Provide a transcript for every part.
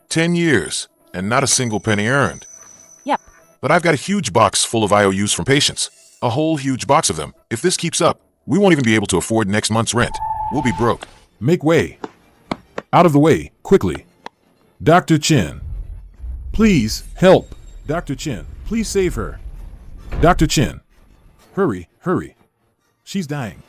10 years, and not a single penny earned. Yep. But I've got a huge box full of IOUs from patients. A whole huge box of them. If this keeps up, we won't even be able to afford next month's rent. We'll be broke. Make way. Out of the way, quickly. Dr. Chen. Please, help. Dr. Chen, please save her. Dr. Chen. Hurry, hurry. She's dying.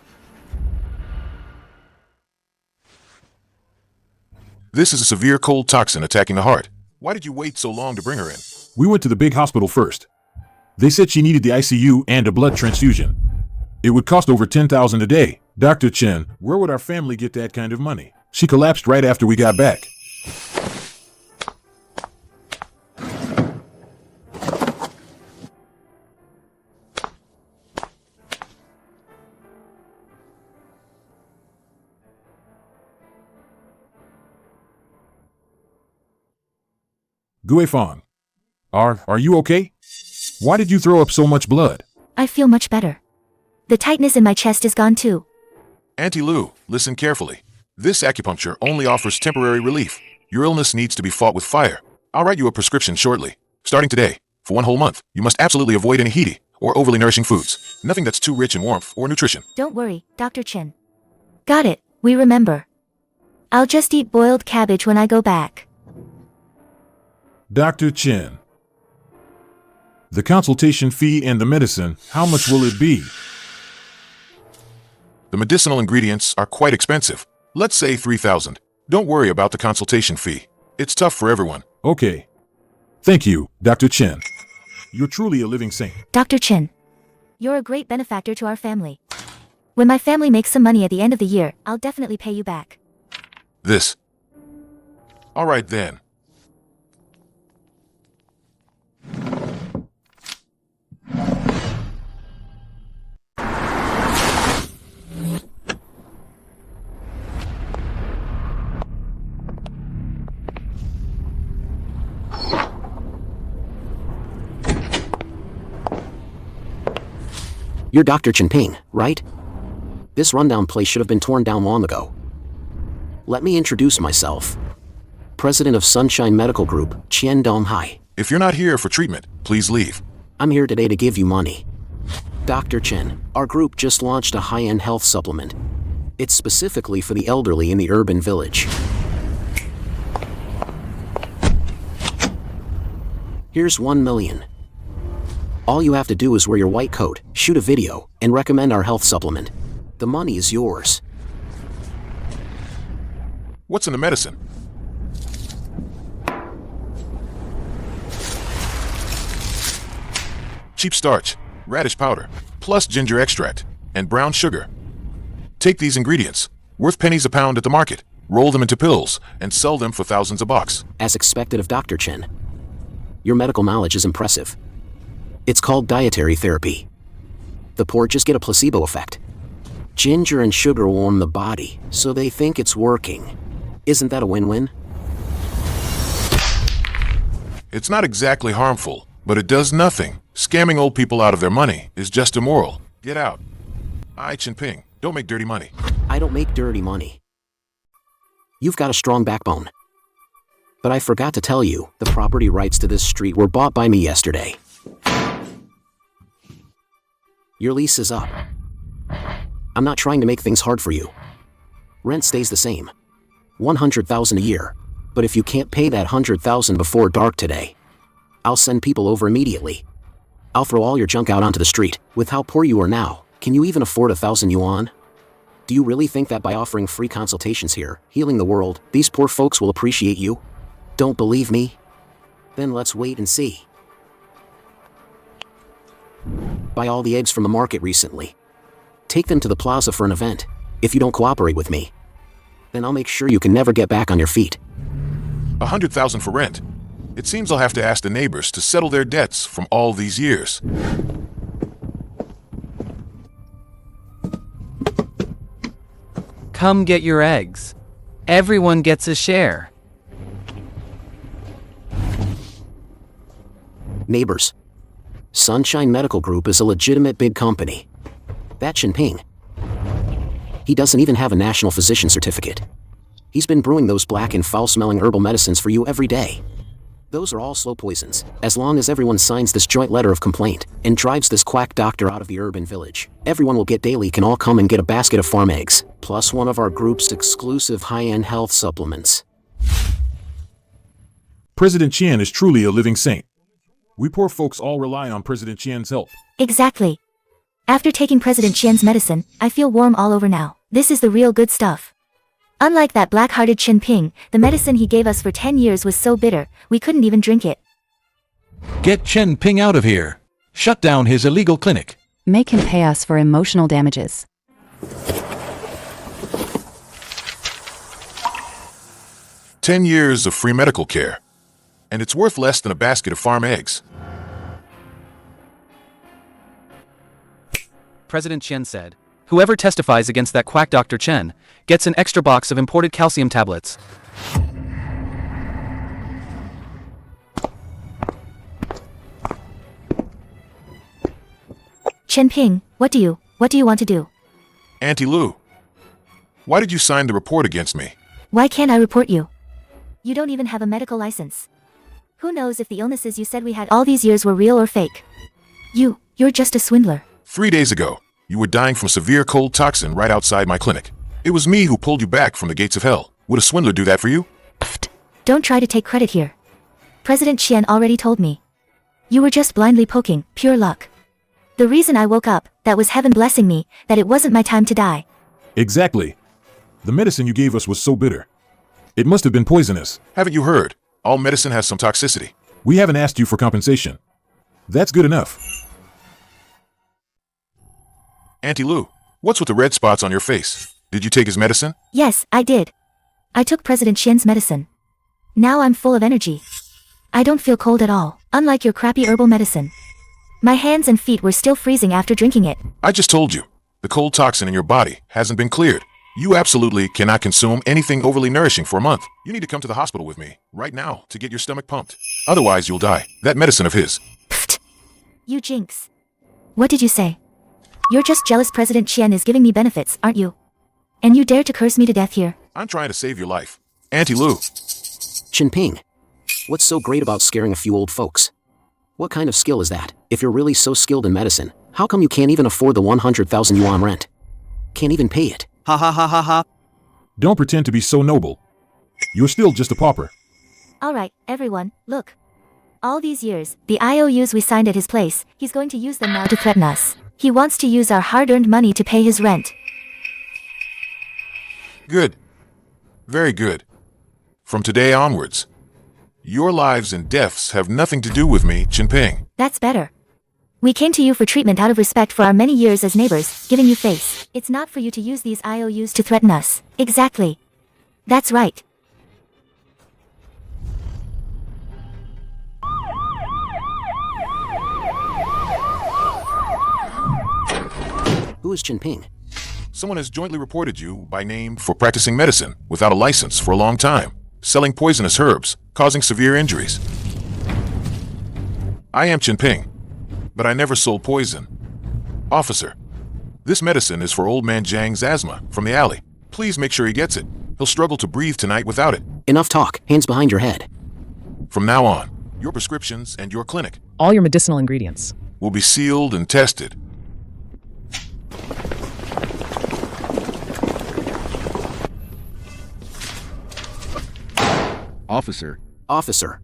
This is a severe cold toxin attacking the heart. Why did you wait so long to bring her in? We went to the big hospital first. They said she needed the ICU and a blood transfusion. It would cost over $10,000 a day. Dr. Chen, where would our family get that kind of money? She collapsed right after we got back. Guifang, are you okay? Why did you throw up so much blood? I feel much better. The tightness in my chest is gone too. Auntie Lou, listen carefully. This acupuncture only offers temporary relief. Your illness needs to be fought with fire. I'll write you a prescription shortly. Starting today, for 1 whole month, you must absolutely avoid any heaty or overly nourishing foods. Nothing that's too rich in warmth or nutrition. Don't worry, Dr. Chen. Got it, we remember. I'll just eat boiled cabbage when I go back. Dr. Chen. The consultation fee and the medicine, how much will it be? The medicinal ingredients are quite expensive. Let's say 3,000. Don't worry about the consultation fee. It's tough for everyone. Okay. Thank you, Dr. Chen. You're truly a living saint. Dr. Chen, you're a great benefactor to our family. When my family makes some money at the end of the year, I'll definitely pay you back. This. All right then. You're Dr. Chen Ping, right? This rundown place should have been torn down long ago. Let me introduce myself. President of Sunshine Medical Group, Qian Donghai. If you're not here for treatment, please leave. I'm here today to give you money. Dr. Chen, our group just launched a high-end health supplement. It's specifically for the elderly in the urban village. Here's 1 million. All you have to do is wear your white coat, shoot a video, and recommend our health supplement. The money is yours. What's in the medicine? Cheap starch, radish powder, plus ginger extract, and brown sugar. Take these ingredients, worth pennies a pound at the market, roll them into pills, and sell them for thousands a box. As expected of Dr. Chen. Your medical knowledge is impressive. It's called dietary therapy. The poor just get a placebo effect. Ginger and sugar warm the body, so they think it's working. Isn't that a win-win? It's not exactly harmful, but it does nothing. Scamming old people out of their money is just immoral. Get out. Chen Ping, don't make dirty money. I don't make dirty money. You've got a strong backbone. But I forgot to tell you, the property rights to this street were bought by me yesterday. Your lease is up. I'm not trying to make things hard for you. Rent stays the same. 100,000 a year. But if you can't pay that 100,000 before dark today, I'll send people over immediately. I'll throw all your junk out onto the street. With how poor you are now, can you even afford 1,000 yuan? Do you really think that by offering free consultations here, healing the world, these poor folks will appreciate you? Don't believe me? Then let's wait and see. Buy all the eggs from the market recently. Take them to the plaza for an event. If you don't cooperate with me, then I'll make sure you can never get back on your feet. 100,000 for rent. It seems I'll have to ask the neighbors to settle their debts from all these years. Come get your eggs. Everyone gets a share. Neighbors. Sunshine Medical Group is a legitimate big company. That Chen Ping. He doesn't even have a national physician certificate. He's been brewing those black and foul-smelling herbal medicines for you every day. Those are all slow poisons, as long as everyone signs this joint letter of complaint and drives this quack doctor out of the urban village. Everyone will get daily can all come and get a basket of farm eggs, plus one of our group's exclusive high-end health supplements. President Qian is truly a living saint. We poor folks all rely on President Qian's help. Exactly. After taking President Qian's medicine, I feel warm all over now. This is the real good stuff. Unlike that black-hearted Chen Ping, the medicine he gave us for 10 years was so bitter, we couldn't even drink it. Get Chen Ping out of here. Shut down his illegal clinic. Make him pay us for emotional damages. "10 years of free medical care. And it's worth less than a basket of farm eggs." President Qian said, "Whoever testifies against that quack Dr. Chen gets an extra box of imported calcium tablets." Chen Ping, what do you want to do? Auntie Lu, why did you sign the report against me? Why can't I report you? You don't even have a medical license. Who knows if the illnesses you said we had all these years were real or fake? You're just a swindler. 3 days ago, you were dying from severe cold toxin right outside my clinic. It was me who pulled you back from the gates of hell. Would a swindler do that for you? Pfft. Don't try to take credit here. President Qian already told me. You were just blindly poking, pure luck. The reason I woke up, that was heaven blessing me, that it wasn't my time to die. Exactly. The medicine you gave us was so bitter. It must have been poisonous. Haven't you heard? All medicine has some toxicity. We haven't asked you for compensation. That's good enough. Auntie Lu, what's with the red spots on your face? Did you take his medicine? Yes, I did. I took President Qian's medicine. Now I'm full of energy. I don't feel cold at all, unlike your crappy herbal medicine. My hands and feet were still freezing after drinking it. I just told you, the cold toxin in your body hasn't been cleared. You absolutely cannot consume anything overly nourishing for a month. You need to come to the hospital with me, right now, to get your stomach pumped. Otherwise, you'll die. That medicine of his. Pfft. You jinx. What did you say? You're just jealous President Qian is giving me benefits, aren't you? And you dare to curse me to death here? I'm trying to save your life. Auntie Lu. Chen Ping, what's so great about scaring a few old folks? What kind of skill is that? If you're really so skilled in medicine, how come you can't even afford the 100,000 yuan rent? Can't even pay it. Ha ha ha ha ha. Don't pretend to be so noble. You're still just a pauper. Alright, everyone, look. All these years, the IOUs we signed at his place, he's going to use them now to threaten us. He wants to use our hard-earned money to pay his rent. Good. Very good. From today onwards, your lives and deaths have nothing to do with me, Chen Ping. That's better. We came to you for treatment out of respect for our many years as neighbors, giving you face. It's not for you to use these IOUs to threaten us. Exactly. That's right. Who is Chen Ping? Someone has jointly reported you by name for practicing medicine without a license for a long time, selling poisonous herbs, causing severe injuries. I am Chen Ping, but I never sold poison. Officer, this medicine is for old man Zhang's asthma from the alley. Please make sure he gets it. He'll struggle to breathe tonight without it. Enough talk. Hands behind your head. From now on, your prescriptions and your clinic All your medicinal ingredients. will be sealed and tested. Officer.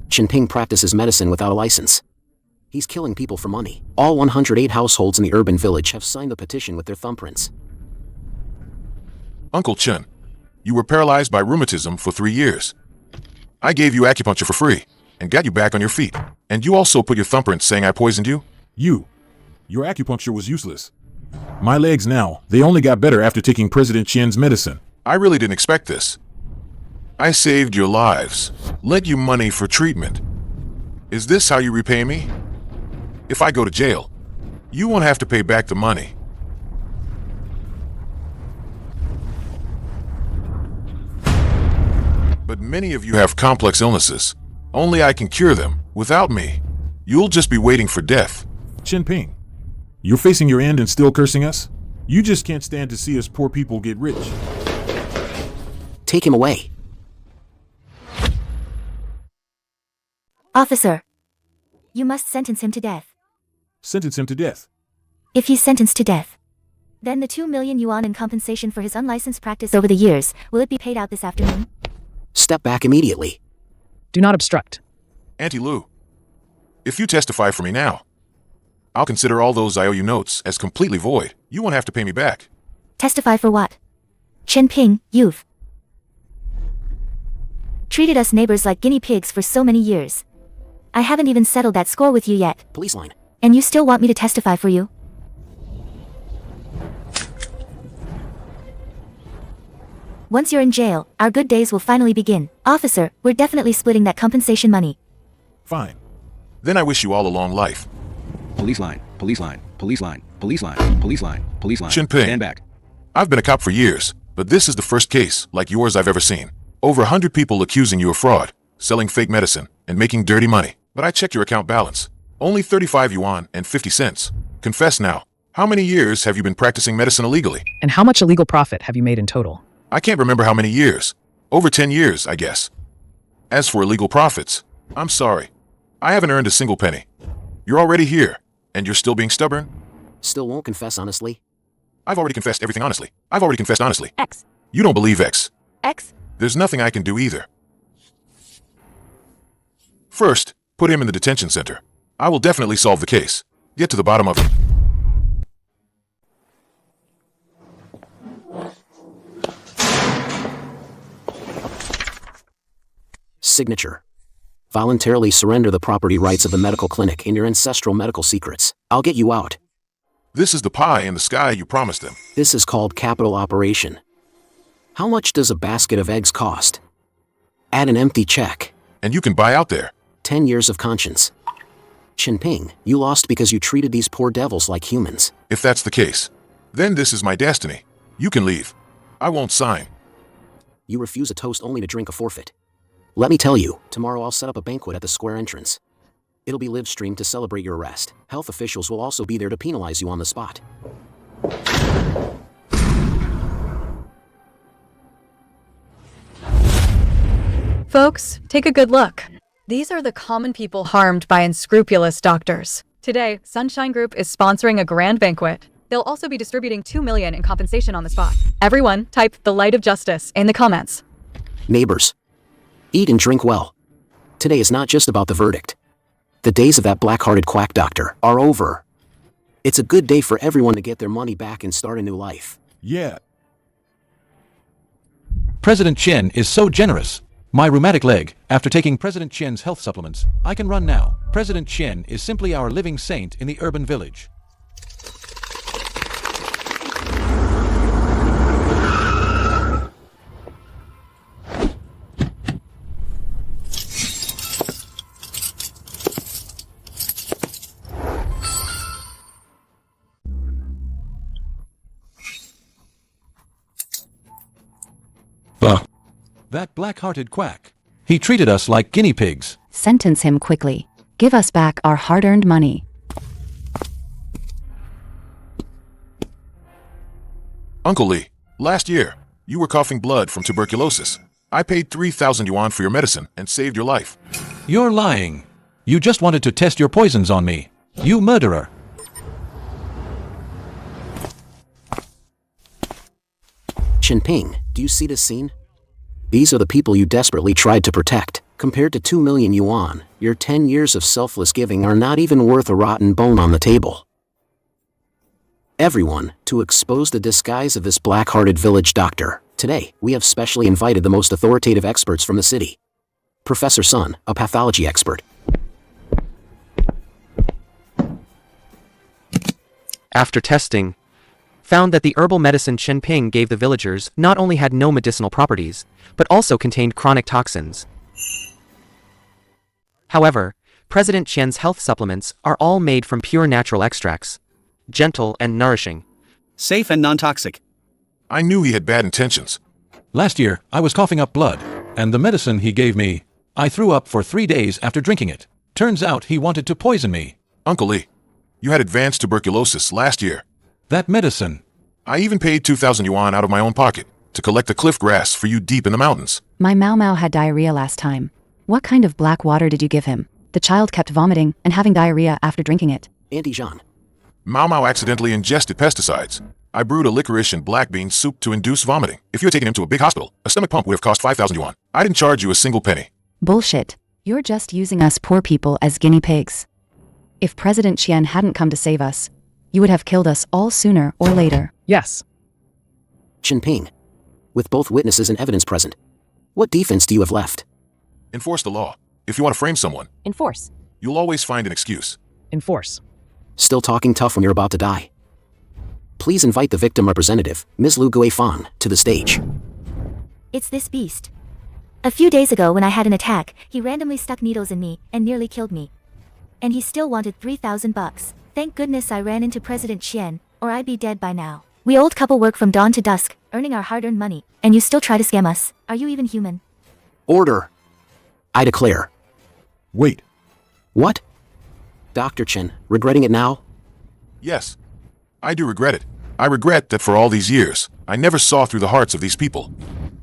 Chen Ping practices medicine without a license. He's killing people for money. All 108 households in the urban village have signed the petition with their thumbprints. Uncle Chen, you were paralyzed by rheumatism for 3 years. I gave you acupuncture for free and got you back on your feet. And you also put your thumbprint saying I poisoned you? Your acupuncture was useless. My legs now, they only got better after taking President Qian's medicine. I really didn't expect this. I saved your lives, lent you money for treatment. Is this how you repay me? If I go to jail, you won't have to pay back the money. But many of you have complex illnesses. Only I can cure them. Without me, you'll just be waiting for death. Chen Ping, you're facing your end and still cursing us? You just can't stand to see us poor people get rich. Take him away. Officer. You must sentence him to death. Sentence him to death. If he's sentenced to death, then the 2 million yuan in compensation for his unlicensed practice over the years, will it be paid out this afternoon? Step back immediately. Do not obstruct. Auntie Lu, if you testify for me now, I'll consider all those IOU notes as completely void. You won't have to pay me back. Testify for what? Chen Ping, you've treated us neighbors like guinea pigs for so many years. I haven't even settled that score with you yet. Police line. And you still want me to testify for you? Once you're in jail, our good days will finally begin. Officer, we're definitely splitting that compensation money. Fine. Then I wish you all a long life. Police line, police line, police line, police line, police line, police line. Chen Ping. Stand back. I've been a cop for years, but this is the first case like yours I've ever seen. Over 100 people accusing you of fraud, selling fake medicine, and making dirty money. But I checked your account balance. Only 35 yuan and 50 cents. Confess now, how many years have you been practicing medicine illegally? And how much illegal profit have you made in total? I can't remember how many years. Over 10 years, I guess. As for illegal profits, I'm sorry. I haven't earned a single penny. You're already here, and you're still being stubborn? Still won't confess honestly? I've already confessed everything honestly. I've already confessed honestly. X. You don't believe X. X? There's nothing I can do either. First, put him in the detention center. I will definitely solve the case. Get to the bottom of it. Signature. Voluntarily surrender the property rights of the medical clinic and your ancestral medical secrets. I'll get you out. This is the pie in the sky you promised him. This is called capital operation. How much does a basket of eggs cost? Add an empty check. And you can buy out there. 10 years of conscience. Chen Ping, you lost because you treated these poor devils like humans. If that's the case, then this is my destiny. You can leave. I won't sign. You refuse a toast only to drink a forfeit. Let me tell you, tomorrow I'll set up a banquet at the square entrance. It'll be live streamed to celebrate your arrest. Health officials will also be there to penalize you on the spot. Folks, take a good look. These are the common people harmed by unscrupulous doctors. Today, Sunshine Group is sponsoring a grand banquet. They'll also be distributing 2 million in compensation on the spot. Everyone, type the light of justice in the comments. Neighbors, eat and drink well. Today is not just about the verdict. The days of that black-hearted quack doctor are over. It's a good day for everyone to get their money back and start a new life. Yeah. President Chen is so generous. My rheumatic leg, after taking President Chen's health supplements, I can run now. President Chen is simply our living saint in the urban village. That black-hearted quack. He treated us like guinea pigs. Sentence him quickly. Give us back our hard-earned money. Uncle Lee, last year, you were coughing blood from tuberculosis. I paid 3,000 yuan for your medicine and saved your life. You're lying. You just wanted to test your poisons on me. You murderer. Chen Ping, do you see this scene? These are the people you desperately tried to protect. Compared to 2 million yuan, your 10 years of selfless giving are not even worth a rotten bone on the table. Everyone, to expose the disguise of this black-hearted village doctor. Today, we have specially invited the most authoritative experts from the city. Professor Sun, a pathology expert. After testing, found that the herbal medicine Chen Ping gave the villagers not only had no medicinal properties, but also contained chronic toxins. However, President Qian's health supplements are all made from pure natural extracts, gentle and nourishing. Safe and non-toxic. I knew he had bad intentions. Last year, I was coughing up blood, and the medicine he gave me, I threw up for 3 days after drinking it. Turns out he wanted to poison me. Uncle Lee, you had advanced tuberculosis last year. That medicine. I even paid 2,000 yuan out of my own pocket. to collect the cliff grass for you deep in the mountains. My Mau Mau had diarrhea last time. What kind of black water did you give him? The child kept vomiting and having diarrhea after drinking it. Auntie Jean. Mau Mau accidentally ingested pesticides. I brewed a licorice and black bean soup to induce vomiting. If you had taken him to a big hospital, a stomach pump would have cost 5,000 yuan. I didn't charge you a single penny. Bullshit. You're just using us poor people as guinea pigs. If President Qian hadn't come to save us, you would have killed us all sooner or later. Yes. Chen Ping. With both witnesses and evidence present, what defense do you have left? Enforce the law. If you want to frame someone, Enforce. you'll always find an excuse. Enforce. Still talking tough when you're about to die. Please invite the victim representative, Ms. Lu Guifan, to the stage. It's this beast. A few days ago when I had an attack, he randomly stuck needles in me and nearly killed me. And he still wanted 3,000 bucks. Thank goodness I ran into President Qian, or I'd be dead by now. We old couple work from dawn to dusk, earning our hard-earned money, and you still try to scam us. Are you even human? Order. I declare. Wait. What? Dr. Chen, regretting it now? Yes, I do regret it. I regret that for all these years, I never saw through the hearts of these people.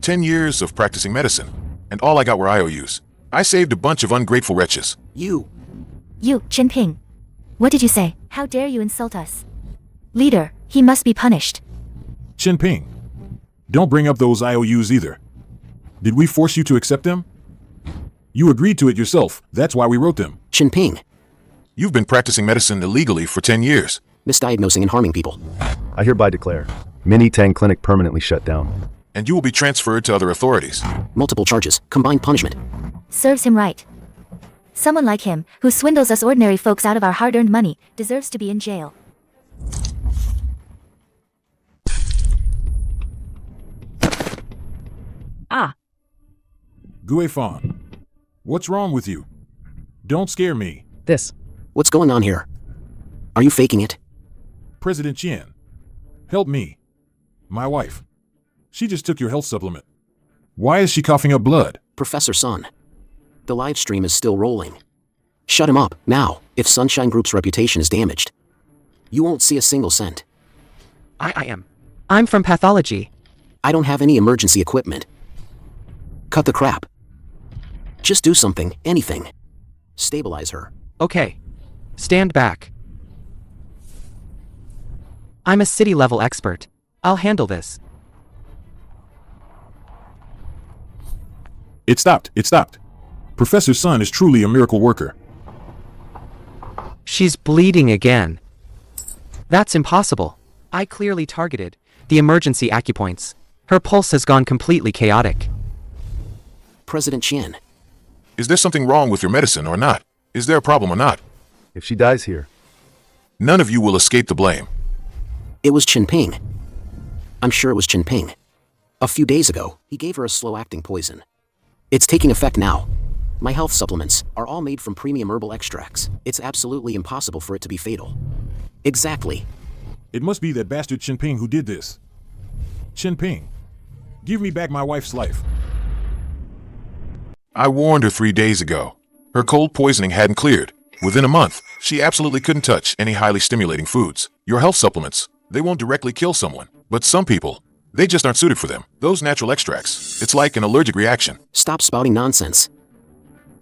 10 years of practicing medicine, and all I got were IOUs. I saved a bunch of ungrateful wretches. You, Chen Ping. What did you say? How dare you insult us? Leader, he must be punished. Chen Ping. Don't bring up those IOUs either. Did we force you to accept them? You agreed to it yourself. That's why we wrote them. Chen Ping, You've been practicing medicine illegally for 10 years. misdiagnosing and harming people. I hereby declare Mini Tang Clinic permanently shut down. And you will be transferred to other authorities. Multiple charges, combined punishment. Serves him right. Someone like him, who swindles us ordinary folks out of our hard-earned money, deserves to be in jail. Guifan. What's wrong with you? Don't scare me. This. What's going on here? Are you faking it? President Qian. Help me. My wife. She just took your health supplement. Why is she coughing up blood? Professor Sun. The live stream is still rolling. Shut him up, now, if Sunshine Group's reputation is damaged. You won't see a single cent. I'm from pathology. I don't have any emergency equipment. Cut the crap. Just do something, anything. Stabilize her. Okay. Stand back. I'm a city-level expert. I'll handle this. It stopped. It stopped. Professor Sun is truly a miracle worker. She's bleeding again. That's impossible. I clearly targeted the emergency acupoints. Her pulse has gone completely chaotic. President Qian. Is there something wrong with your medicine or not? Is there a problem or not? If she dies here, None of you will escape the blame. It was Chen Ping. I'm sure it was Chen Ping. A few days ago, he gave her a slow-acting poison. It's taking effect now. My health supplements are all made from premium herbal extracts. It's absolutely impossible for it to be fatal. Exactly. It must be that bastard Chen Ping who did this. Chen Ping, give me back my wife's life. I warned her 3 days ago. Her cold poisoning hadn't cleared. Within a month, she absolutely couldn't touch any highly stimulating foods. Your health supplements, they won't directly kill someone. But some people, they just aren't suited for them. Those natural extracts, it's like an allergic reaction. Stop spouting nonsense.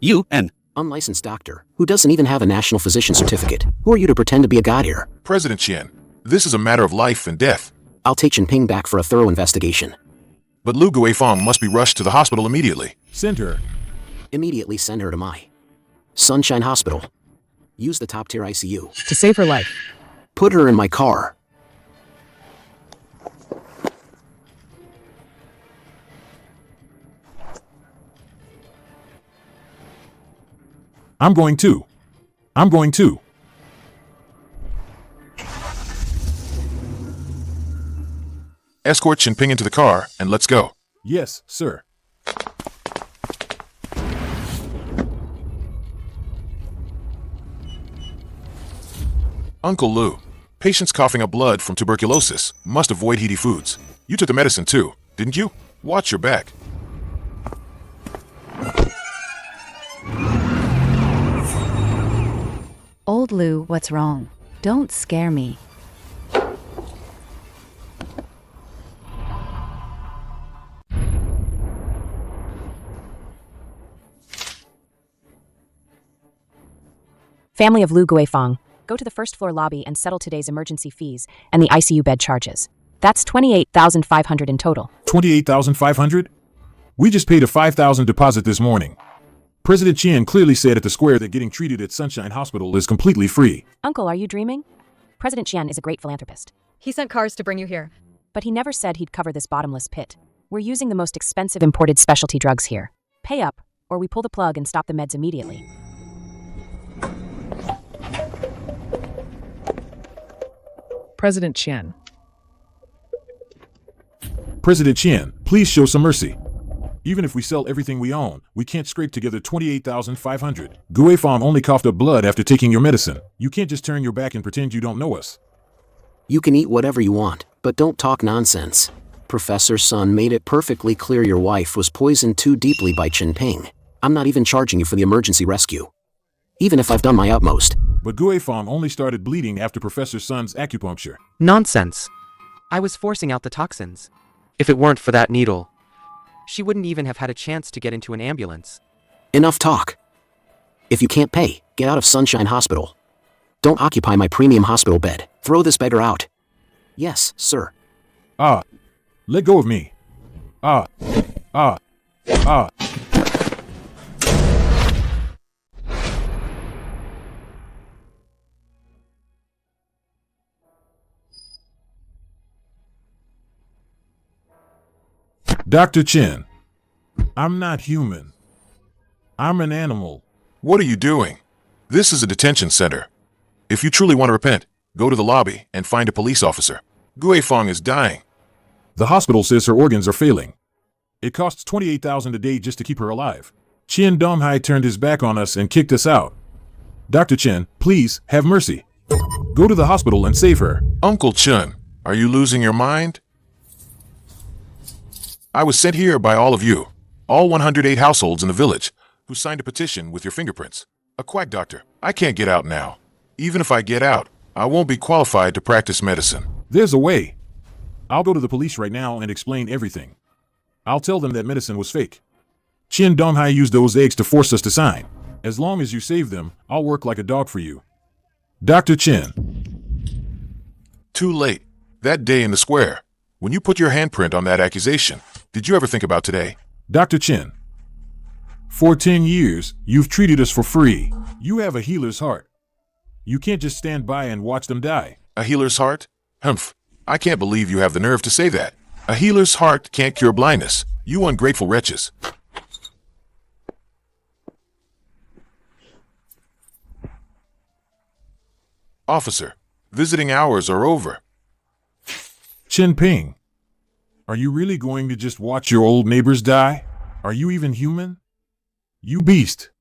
You, an Unlicensed doctor, who doesn't even have a national physician certificate. Who are you to pretend to be a god here? President Qian, this is a matter of life and death. I'll take Chen Ping back for a thorough investigation. But Lu Guifang must be rushed to the hospital immediately. Send her. Immediately send her to my Sunshine Hospital. Use the top-tier ICU. To save her life. Put her in my car. I'm going to. I'm going to. Escort Chen Ping into the car and let's go. Yes, sir. Uncle Lu, patients coughing up blood from tuberculosis must avoid heaty foods. You took the medicine too, didn't you? Watch your back. Old Lou, what's wrong? Don't scare me. Family of Lu Guifang, go to the first floor lobby and settle today's emergency fees and the ICU bed charges. That's 28,500 in total. 28,500? We just paid a 5,000 deposit this morning. President Qian clearly said at the square that getting treated at Sunshine Hospital is completely free. Uncle, are you dreaming? President Qian is a great philanthropist. He sent cars to bring you here. But he never said he'd cover this bottomless pit. We're using the most expensive imported specialty drugs here. Pay up, or we pull the plug and stop the meds immediately. President Qian. President Qian, please show some mercy. Even if we sell everything we own, we can't scrape together 28,500. Guifang only coughed up blood after taking your medicine. You can't just turn your back and pretend you don't know us. You can eat whatever you want, but don't talk nonsense. Professor Sun made it perfectly clear your wife was poisoned too deeply by Chen Ping. I'm not even charging you for the emergency rescue, even if I've done my utmost. But Guifang only started bleeding after Professor Sun's acupuncture. Nonsense. I was forcing out the toxins. If it weren't for that needle, she wouldn't even have had a chance to get into an ambulance. Enough talk. If you can't pay, get out of Sunshine Hospital. Don't occupy my premium hospital bed. Throw this beggar out. Yes, sir. Let go of me. Dr. Chen, I'm not human. I'm an animal. What are you doing? This is a detention center. If you truly want to repent, go to the lobby and find a police officer. Guifang is dying. The hospital says her organs are failing. It costs 28,000 a day just to keep her alive. Qian Donghai turned his back on us and kicked us out. Dr. Chen, please, have mercy. Go to the hospital and save her. Uncle Chen, are you losing your mind? I was sent here by all of you, all 108 households in the village, who signed a petition with your fingerprints. A quack doctor. I can't get out now. Even if I get out, I won't be qualified to practice medicine. There's a way. I'll go to the police right now and explain everything. I'll tell them that medicine was fake. Qian Donghai used those eggs to force us to sign. As long as you save them, I'll work like a dog for you. Dr. Chen. Too late. That day in the square, when you put your handprint on that accusation, did you ever think about today? Dr. Chen. For 10 years, you've treated us for free. You have a healer's heart. You can't just stand by and watch them die. A healer's heart? Humph. I can't believe you have the nerve to say that. A healer's heart can't cure blindness. You ungrateful wretches. Officer, visiting hours are over. Chen Ping, are you really going to just watch your old neighbors die? Are you even human? You beast.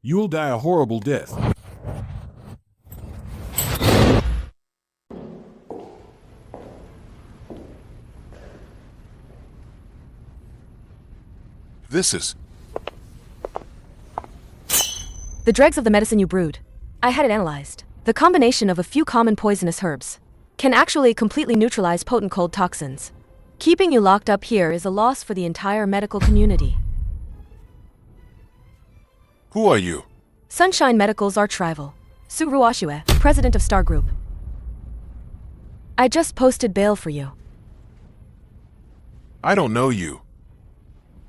You'll die a horrible death. This is... The dregs of the medicine you brewed. I had it analyzed. The combination of a few common poisonous herbs can actually completely neutralize potent cold toxins. Keeping you locked up here is a loss for the entire medical community. Who are you? Sunshine Medical's arch-rival, Su Ruoxue, president of Star Group. I just posted bail for you. I don't know you.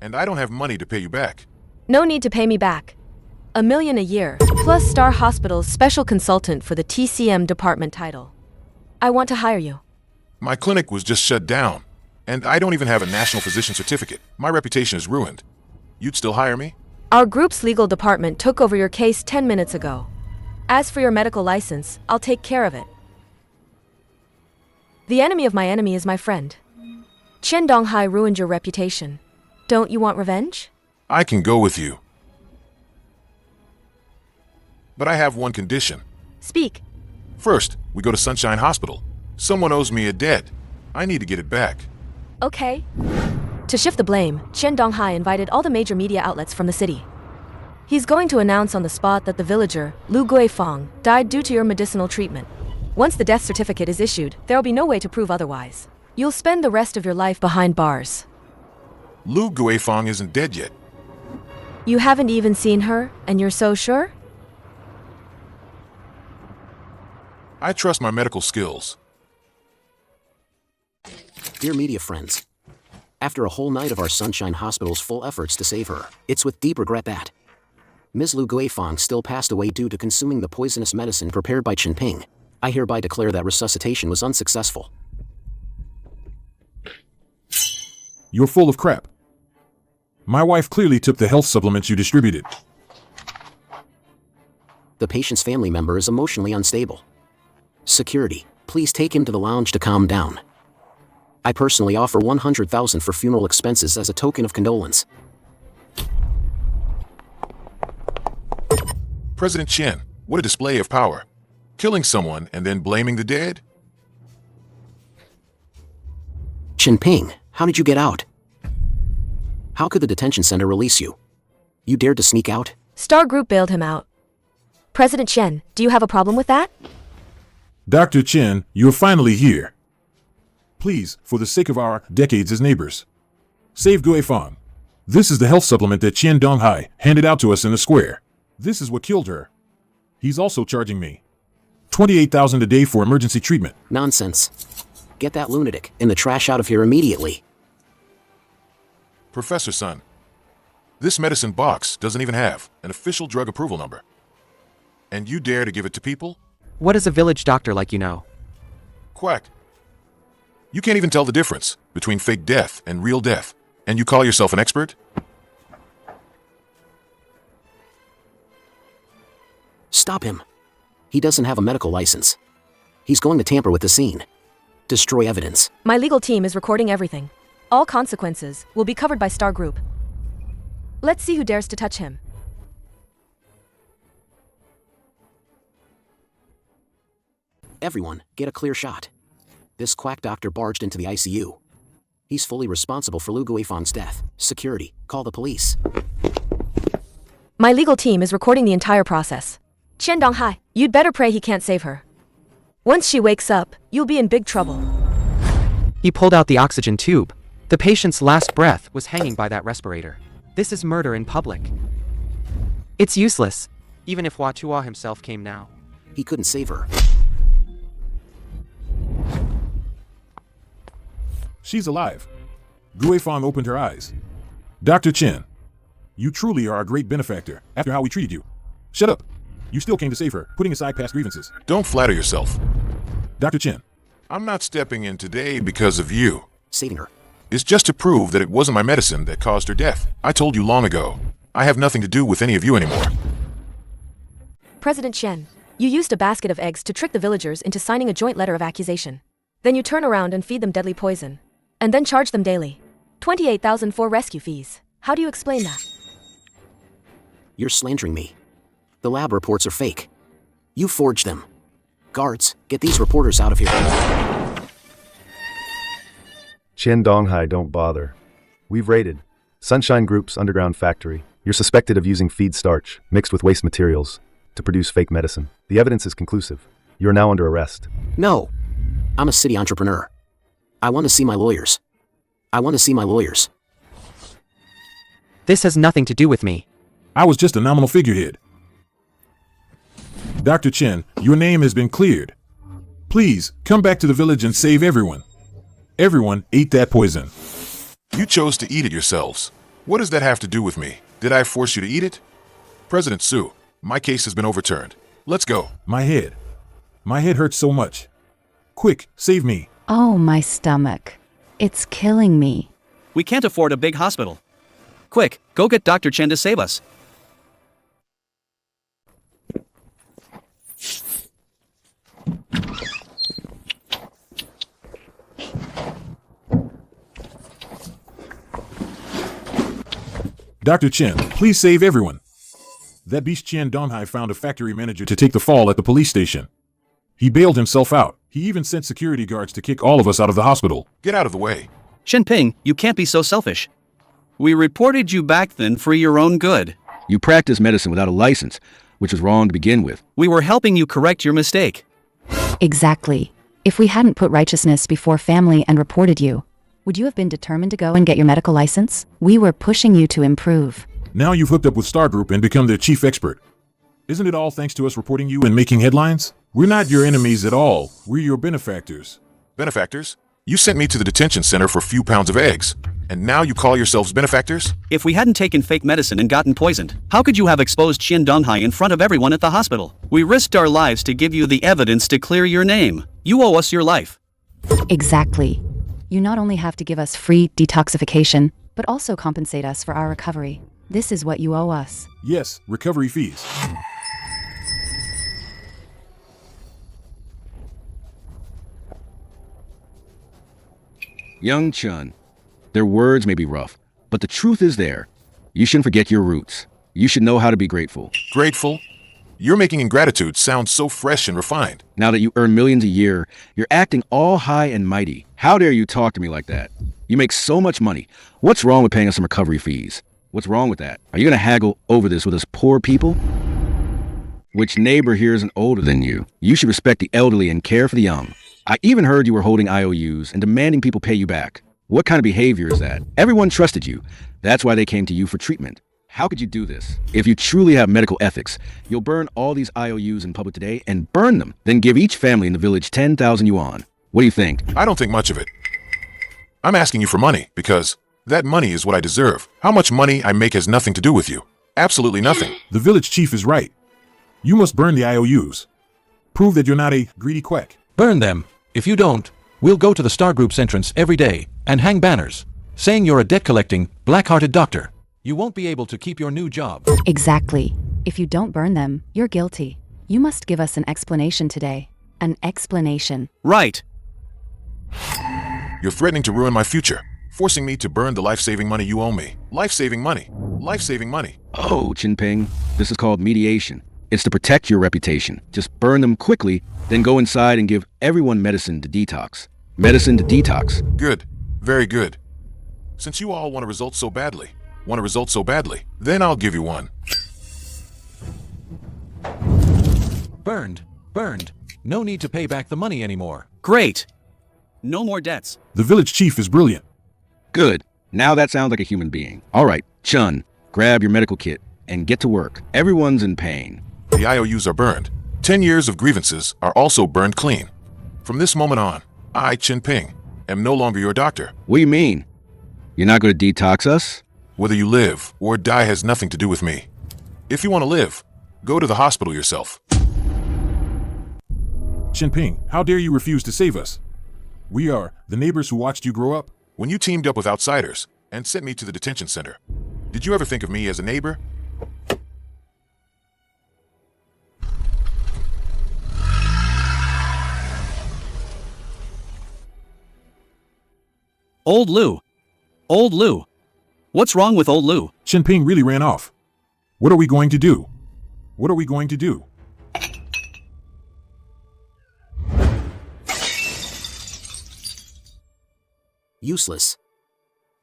And I don't have money to pay you back. No need to pay me back. $1 million a year, plus Star Hospital's special consultant for the TCM department title. I want to hire you. My clinic was just shut down, and I don't even have a national physician certificate. My reputation is ruined. You'd still hire me? Our group's legal department took over your case 10 minutes ago. As for your medical license, I'll take care of it. The enemy of my enemy is my friend. Qian Donghai ruined your reputation. Don't you want revenge? I can go with you. But I have one condition. Speak. First, we go to Sunshine Hospital. Someone owes me a debt. I need to get it back. Okay. To shift the blame, Qian Donghai invited all the major media outlets from the city. He's going to announce on the spot that the villager, Lu Guifang, died due to your medicinal treatment. Once the death certificate is issued, there'll be no way to prove otherwise. You'll spend the rest of your life behind bars. Lu Guifang isn't dead yet. You haven't even seen her, and you're so sure? I trust my medical skills. Dear media friends, after a whole night of our Sunshine Hospital's full efforts to save her, it's with deep regret that Ms. Lu Guifang still passed away due to consuming the poisonous medicine prepared by Chen Ping. I hereby declare that resuscitation was unsuccessful. You're full of crap. My wife clearly took the health supplements you distributed. The patient's family member is emotionally unstable. Security, please take him to the lounge to calm down. I personally offer 100,000 for funeral expenses as a token of condolence. President Chen, what a display of power. Killing someone and then blaming the dead? Chen Ping, how did you get out? How could the detention center release you? You dared to sneak out? Star Group bailed him out. President Chen, do you have a problem with that? Dr. Chen, you're finally here. Please, for the sake of our decades as neighbors, save Guifang. This is the health supplement that Qian Donghai handed out to us in the square. This is what killed her. He's also charging me 28,000 a day for emergency treatment. Nonsense. Get that lunatic in the trash out of here immediately. Professor Sun, this medicine box doesn't even have an official drug approval number. And you dare to give it to people? What does a village doctor like you know? Quack. You can't even tell the difference between fake death and real death, and you call yourself an expert? Stop him. He doesn't have a medical license. He's going to tamper with the scene. Destroy evidence. My legal team is recording everything. All consequences will be covered by Star Group. Let's see who dares to touch him. Everyone, get a clear shot. This quack doctor barged into the ICU. He's fully responsible for Lu Guifang's death. Security, call the police. My legal team is recording the entire process. Qian Donghai, you'd better pray he can't save her. Once she wakes up, you'll be in big trouble. He pulled out the oxygen tube. The patient's last breath was hanging by that respirator. This is murder in public. It's useless, even if Hua Tuo himself came now. He couldn't save her. She's alive. Guifang opened her eyes. Dr. Chen, you truly are a great benefactor after how we treated you. Shut up. You still came to save her, putting aside past grievances. Don't flatter yourself. Dr. Chen. I'm not stepping in today because of you. Saving her. It's just to prove that it wasn't my medicine that caused her death. I told you long ago. I have nothing to do with any of you anymore. President Chen, you used a basket of eggs to trick the villagers into signing a joint letter of accusation. Then you turn around and feed them deadly poison. And then charge them daily. 28,000 for rescue fees. How do you explain that? You're slandering me. The lab reports are fake. You forged them. Guards, get these reporters out of here. Qian Donghai, don't bother. We've raided Sunshine Group's underground factory. You're suspected of using feed starch mixed with waste materials to produce fake medicine. The evidence is conclusive. You're now under arrest. No. I'm a city entrepreneur. I want to see my lawyers. I want to see my lawyers. This has nothing to do with me. I was just a nominal figurehead. Dr. Chen, your name has been cleared. Please, come back to the village and save everyone. Everyone ate that poison. You chose to eat it yourselves. What does that have to do with me? Did I force you to eat it? President Su, my case has been overturned. Let's go. My head. My head hurts so much. Quick, save me. Oh, my stomach. It's killing me. We can't afford a big hospital. Quick, go get Dr. Chen to save us. Dr. Chen, please save everyone. That beast Qian Donghai found a factory manager to take the fall at the police station. He bailed himself out. He even sent security guards to kick all of us out of the hospital. Get out of the way. Chen Ping, you can't be so selfish. We reported you back then for your own good. You practice medicine without a license, which was wrong to begin with. We were helping you correct your mistake. Exactly. If we hadn't put righteousness before family and reported you, would you have been determined to go and get your medical license? We were pushing you to improve. Now you've hooked up with Star Group and become their chief expert. Isn't it all thanks to us reporting you and making headlines? We're not your enemies at all. We're your benefactors. Benefactors? You sent me to the detention center for a few pounds of eggs, and now you call yourselves benefactors? If we hadn't taken fake medicine and gotten poisoned, how could you have exposed Qian Donghai in front of everyone at the hospital? We risked our lives to give you the evidence to clear your name. You owe us your life. Exactly. You not only have to give us free detoxification, but also compensate us for our recovery. This is what you owe us. Yes, recovery fees. Young Chun, their words may be rough, but the truth is there. You shouldn't forget your roots. You should know how to be grateful. Grateful? You're making ingratitude sound so fresh and refined. Now that you earn millions a year, you're acting all high and mighty. How dare you talk to me like that? You make so much money. What's wrong with paying us some recovery fees? What's wrong with that? Are you going to haggle over this with us poor people? Which neighbor here isn't older than you? You should respect the elderly and care for the young. I even heard you were holding IOUs and demanding people pay you back. What kind of behavior is that? Everyone trusted you. That's why they came to you for treatment. How could you do this? If you truly have medical ethics, you'll burn all these IOUs in public today and burn them, then give each family in the village 10,000 yuan. What do you think? I don't think much of it. I'm asking you for money because that money is what I deserve. How much money I make has nothing to do with you. Absolutely nothing. The village chief is right. You must burn the IOUs. Prove that you're not a greedy quack. Burn them. If you don't, we'll go to the Star Group's entrance every day and hang banners saying you're a debt-collecting, black-hearted doctor. You won't be able to keep your new job. Exactly. If you don't burn them, you're guilty. You must give us an explanation today. An explanation. Right. You're threatening to ruin my future, forcing me to burn the life-saving money you owe me. Life-saving money. Life-saving money. Oh, Chen Ping, this is called mediation. It's to protect your reputation. Just burn them quickly, then go inside and give everyone medicine to detox. Medicine to detox. Good. Very good. Since you all want a result so badly, then I'll give you one. Burned. Burned. No need to pay back the money anymore. Great. No more debts. The village chief is brilliant. Good. Now that sounds like a human being. All right, Chun, grab your medical kit and get to work. Everyone's in pain. The IOUs are burned. 10 years of grievances are also burned clean. From this moment on, I, Chen Ping, am no longer your doctor. What do you mean? You're not going to detox us? Whether you live or die has nothing to do with me. If you want to live, go to the hospital yourself. Chen Ping, how dare you refuse to save us? We are the neighbors who watched you grow up. When you teamed up with outsiders and sent me to the detention center, did you ever think of me as a neighbor? Old Lou. Old Lou. What's wrong with old Lou? Chen Ping really ran off. What are we going to do? What are we going to do? Useless.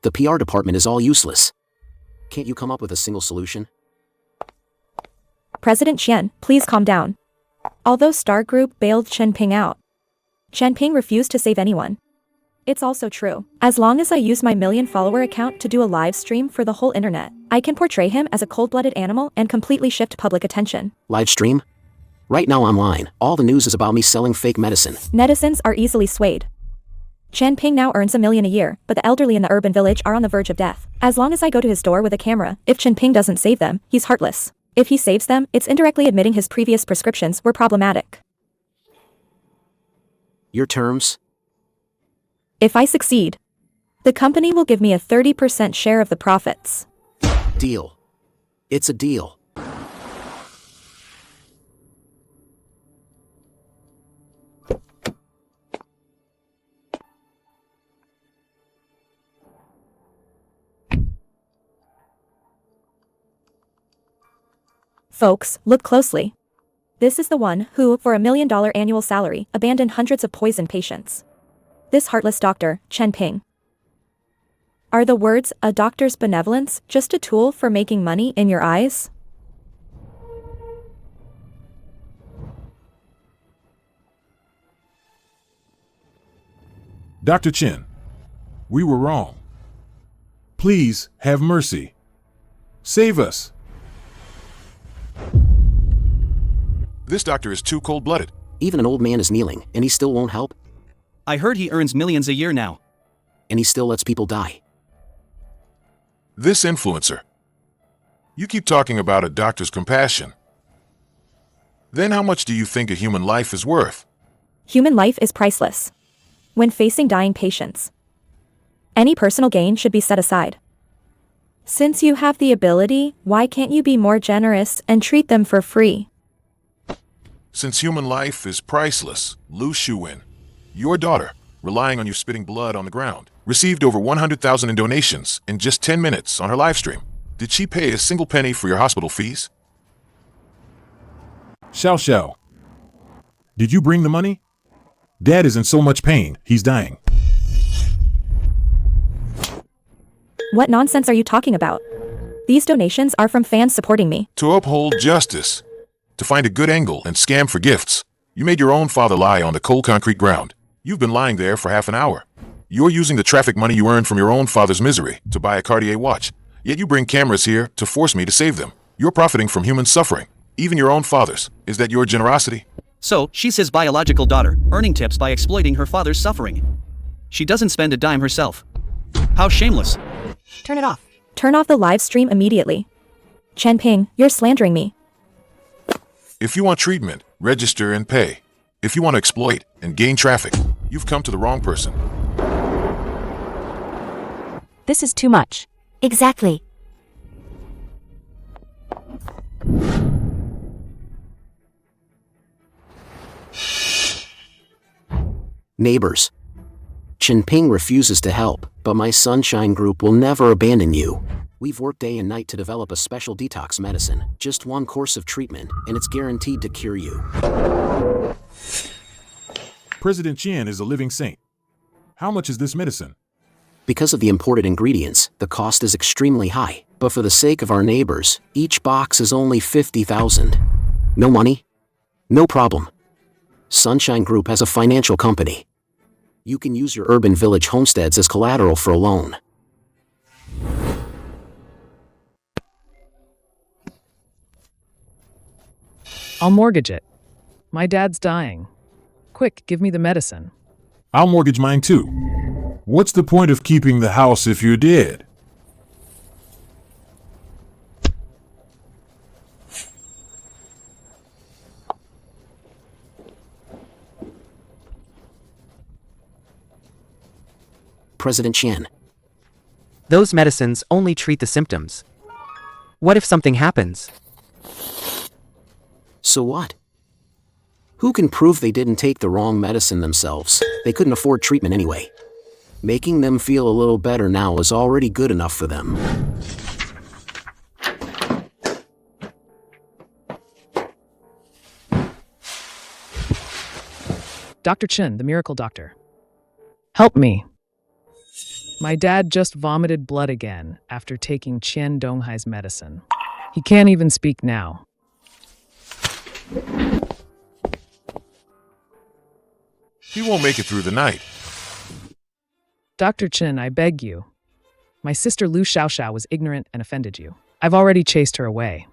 The PR department is all useless. Can't you come up with a single solution? President Qian, please calm down. Although Star Group bailed Chen Ping out, Chen Ping refused to save anyone. It's also true. As long as I use my million-follower account to do a live stream for the whole internet, I can portray him as a cold-blooded animal and completely shift public attention. Live stream? Right now online, all the news is about me selling fake medicine. Netizens are easily swayed. Chen Ping now earns $1 million a year, but the elderly in the urban village are on the verge of death. As long as I go to his door with a camera, if Chen Ping doesn't save them, he's heartless. If he saves them, it's indirectly admitting his previous prescriptions were problematic. Your terms? If I succeed, the company will give me a 30% share of the profits. Deal. It's a deal. Folks, look closely. This is the one who, for $1 million annual salary, abandoned hundreds of poisoned patients. This heartless doctor, Chen Ping. Are the words, a doctor's benevolence, just a tool for making money in your eyes? Dr. Chen, we were wrong. Please have mercy. Save us. This doctor is too cold-blooded. Even an old man is kneeling, and he still won't help? I heard he earns millions a year now. And he still lets people die. This influencer. You keep talking about a doctor's compassion. Then how much do you think a human life is worth? Human life is priceless. When facing dying patients, any personal gain should be set aside. Since you have the ability, why can't you be more generous and treat them for free? Since human life is priceless, Lu Shuwen, your daughter, relying on you spitting blood on the ground, received over 100,000 in donations in just 10 minutes on her live stream. Did she pay a single penny for your hospital fees? Xiao Xiao. Did you bring the money? Dad is in so much pain, he's dying. What nonsense are you talking about? These donations are from fans supporting me. To uphold justice, to find a good angle and scam for gifts, you made your own father lie on the cold concrete ground. You've been lying there for half an hour. You're using the traffic money you earned from your own father's misery to buy a Cartier watch, yet you bring cameras here to force me to save them. You're profiting from human suffering, even your own father's. Is that your generosity? So, she's his biological daughter, earning tips by exploiting her father's suffering. She doesn't spend a dime herself. How shameless. Turn it off. Turn off the live stream immediately. Chen Ping, you're slandering me. If you want treatment, register and pay. If you want to exploit and gain traffic, you've come to the wrong person. This is too much. Exactly. Neighbors. Chen Ping refuses to help, but my Sunshine Group will never abandon you. We've worked day and night to develop a special detox medicine. Just one course of treatment, and it's guaranteed to cure you. President Qian is a living saint. How much is this medicine? Because of the imported ingredients, the cost is extremely high. But for the sake of our neighbors, each box is only 50,000. No money? No problem. Sunshine Group has a financial company. You can use your urban village homesteads as collateral for a loan. I'll mortgage it. My dad's dying. Quick, give me the medicine. I'll mortgage mine too. What's the point of keeping the house if you're dead? President Qian. Those medicines only treat the symptoms. What if something happens? So what? Who can prove they didn't take the wrong medicine themselves? They couldn't afford treatment anyway. Making them feel a little better now is already good enough for them. Dr. Chen, the miracle doctor. Help me. My dad just vomited blood again after taking Qian Donghai's medicine. He can't even speak now. He won't make it through the night. Dr. Chen, I beg you. My sister Lu Xiaoxiao was ignorant and offended you. I've already chased her away.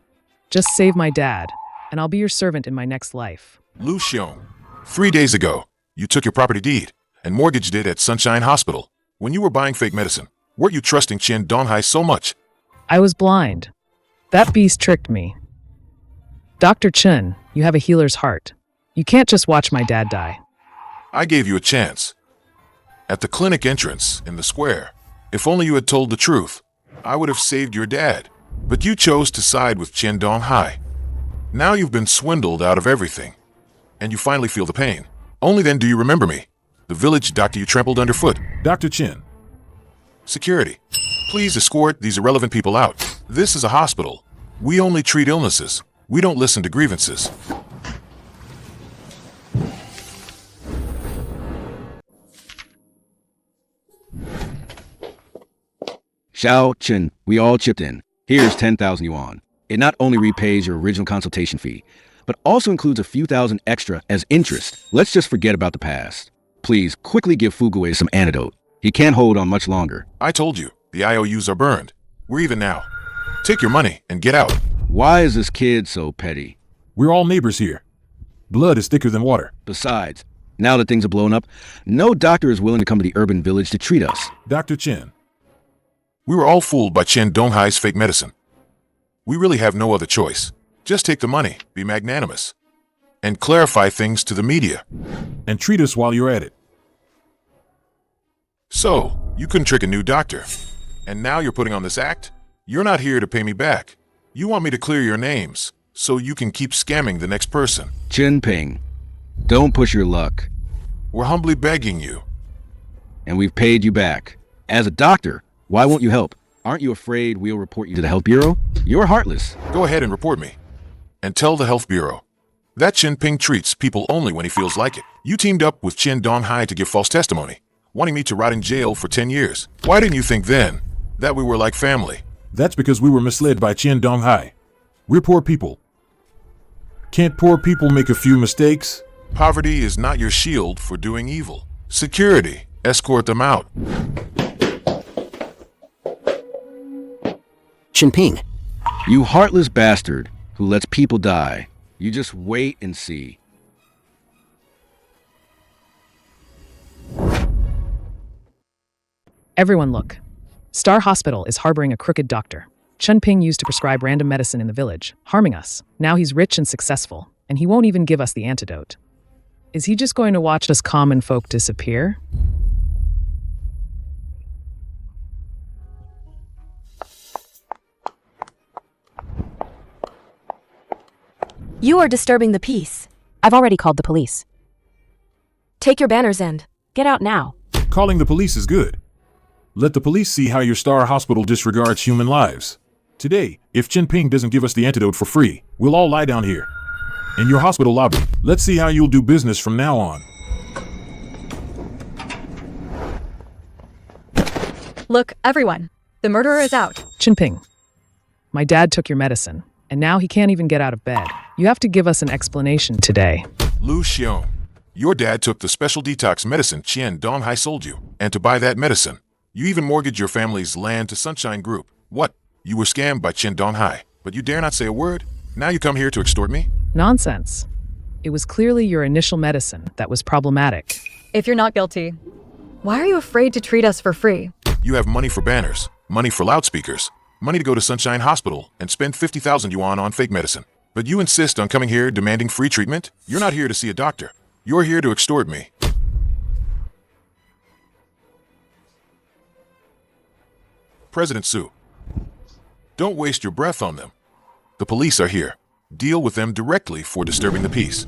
Just save my dad, and I'll be your servant in my next life. Lu Xiong, 3 days ago, you took your property deed and mortgaged it at Sunshine Hospital. When you were buying fake medicine, weren't you trusting Qian Donghai so much? I was blind. That beast tricked me. Dr. Chen, you have a healer's heart. You can't just watch my dad die. I gave you a chance. At the clinic entrance in the square, if only you had told the truth, I would have saved your dad. But you chose to side with Qian Donghai. Now you've been swindled out of everything, and you finally feel the pain. Only then do you remember me, the village doctor you trampled underfoot. Dr. Chen. Security, please escort these irrelevant people out. This is a hospital. We only treat illnesses. We don't listen to grievances. Xiao Chen, we all chipped in. Here's 10,000 yuan. It not only repays your original consultation fee, but also includes a few thousand extra as interest. Let's just forget about the past. Please, quickly give Fuguwei some antidote. He can't hold on much longer. I told you, the IOUs are burned. We're even now. Take your money and get out. Why is this kid so petty? We're all neighbors here. Blood is thicker than water. Besides, now that things are blown up, no doctor is willing to come to the urban village to treat us. Dr. Chen. We were all fooled by Qian Donghai's fake medicine. We really have no other choice. Just take the money, be magnanimous, and clarify things to the media. And treat us while you're at it. So, you couldn't trick a new doctor. And now you're putting on this act? You're not here to pay me back. You want me to clear your names, so you can keep scamming the next person. Chen Ping, don't push your luck. We're humbly begging you. And we've paid you back. As a doctor, why won't you help? Aren't you afraid we'll report you to the Health Bureau? You're heartless. Go ahead and report me. And tell the Health Bureau. That Chen Ping treats people only when he feels like it. You teamed up with Qian Donghai to give false testimony, wanting me to rot in jail for 10 years. Why didn't you think then that we were like family? That's because we were misled by Qian Donghai. We're poor people. Can't poor people make a few mistakes? Poverty is not your shield for doing evil. Security, escort them out. Chen Ping. You heartless bastard who lets people die. You just wait and see. Everyone look. Star Hospital is harboring a crooked doctor. Chen Ping used to prescribe random medicine in the village, harming us. Now he's rich and successful, and he won't even give us the antidote. Is he just going to watch us common folk disappear? You are disturbing the peace. I've already called the police. Take your banners and Get out now. Calling the police is good. Let the police see how your star hospital disregards human lives. Today, if Chen Ping doesn't give us the antidote for free, we'll all lie down here. In your hospital lobby. Let's see how you'll do business from now on. Look, everyone. The murderer is out. Chen Ping, my dad took your medicine, and now he can't even get out of bed. You have to give us an explanation today. Lu Xiong, your dad took the special detox medicine Qian Donghai sold you, and to buy that medicine, you even mortgaged your family's land to Sunshine Group. What? You were scammed by Qian Donghai, but you dare not say a word? Now you come here to extort me? Nonsense. It was clearly your initial medicine that was problematic. If you're not guilty, why are you afraid to treat us for free? You have money for banners, money for loudspeakers, money to go to Sunshine Hospital and spend 50,000 yuan on fake medicine. But you insist on coming here demanding free treatment? You're not here to see a doctor. You're here to extort me. President Su, don't waste your breath on them. The police are here. Deal with them directly for disturbing the peace.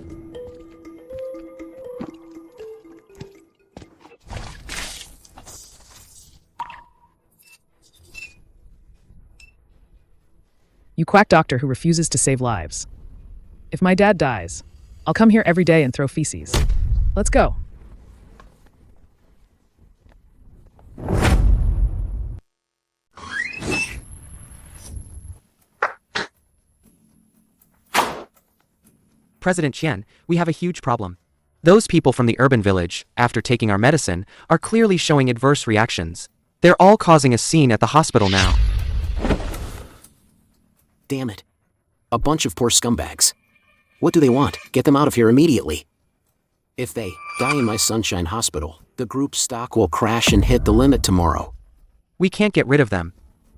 You quack doctor who refuses to save lives. If my dad dies, I'll come here every day and throw feces. Let's go. President Qian, we have a huge problem. Those people from the urban village, after taking our medicine, are clearly showing adverse reactions. They're all causing a scene at the hospital now. Damn it. A bunch of poor scumbags. What do they want? Get them out of here immediately. If they die in my Sunshine Hospital, the group's stock will crash and hit the limit tomorrow. We can't get rid of them.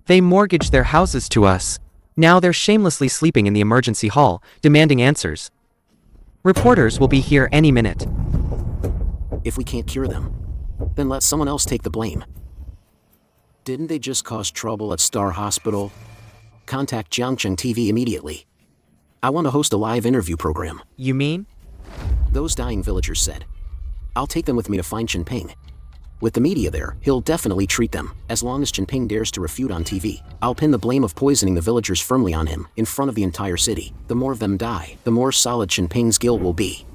They mortgaged their houses to us. Now they're shamelessly sleeping in the emergency hall, demanding answers. Reporters will be here any minute. If we can't cure them, then let someone else take the blame. Didn't they just cause trouble at Star Hospital? Contact Jiangcheng TV immediately. I want to host a live interview program. You mean? Those dying villagers said. I'll take them with me to find Chen Ping. With the media there, he'll definitely treat them, as long as Chen Ping dares to refute on TV. I'll pin the blame of poisoning the villagers firmly on him, in front of the entire city. The more of them die, the more solid Chen Ping's guilt will be.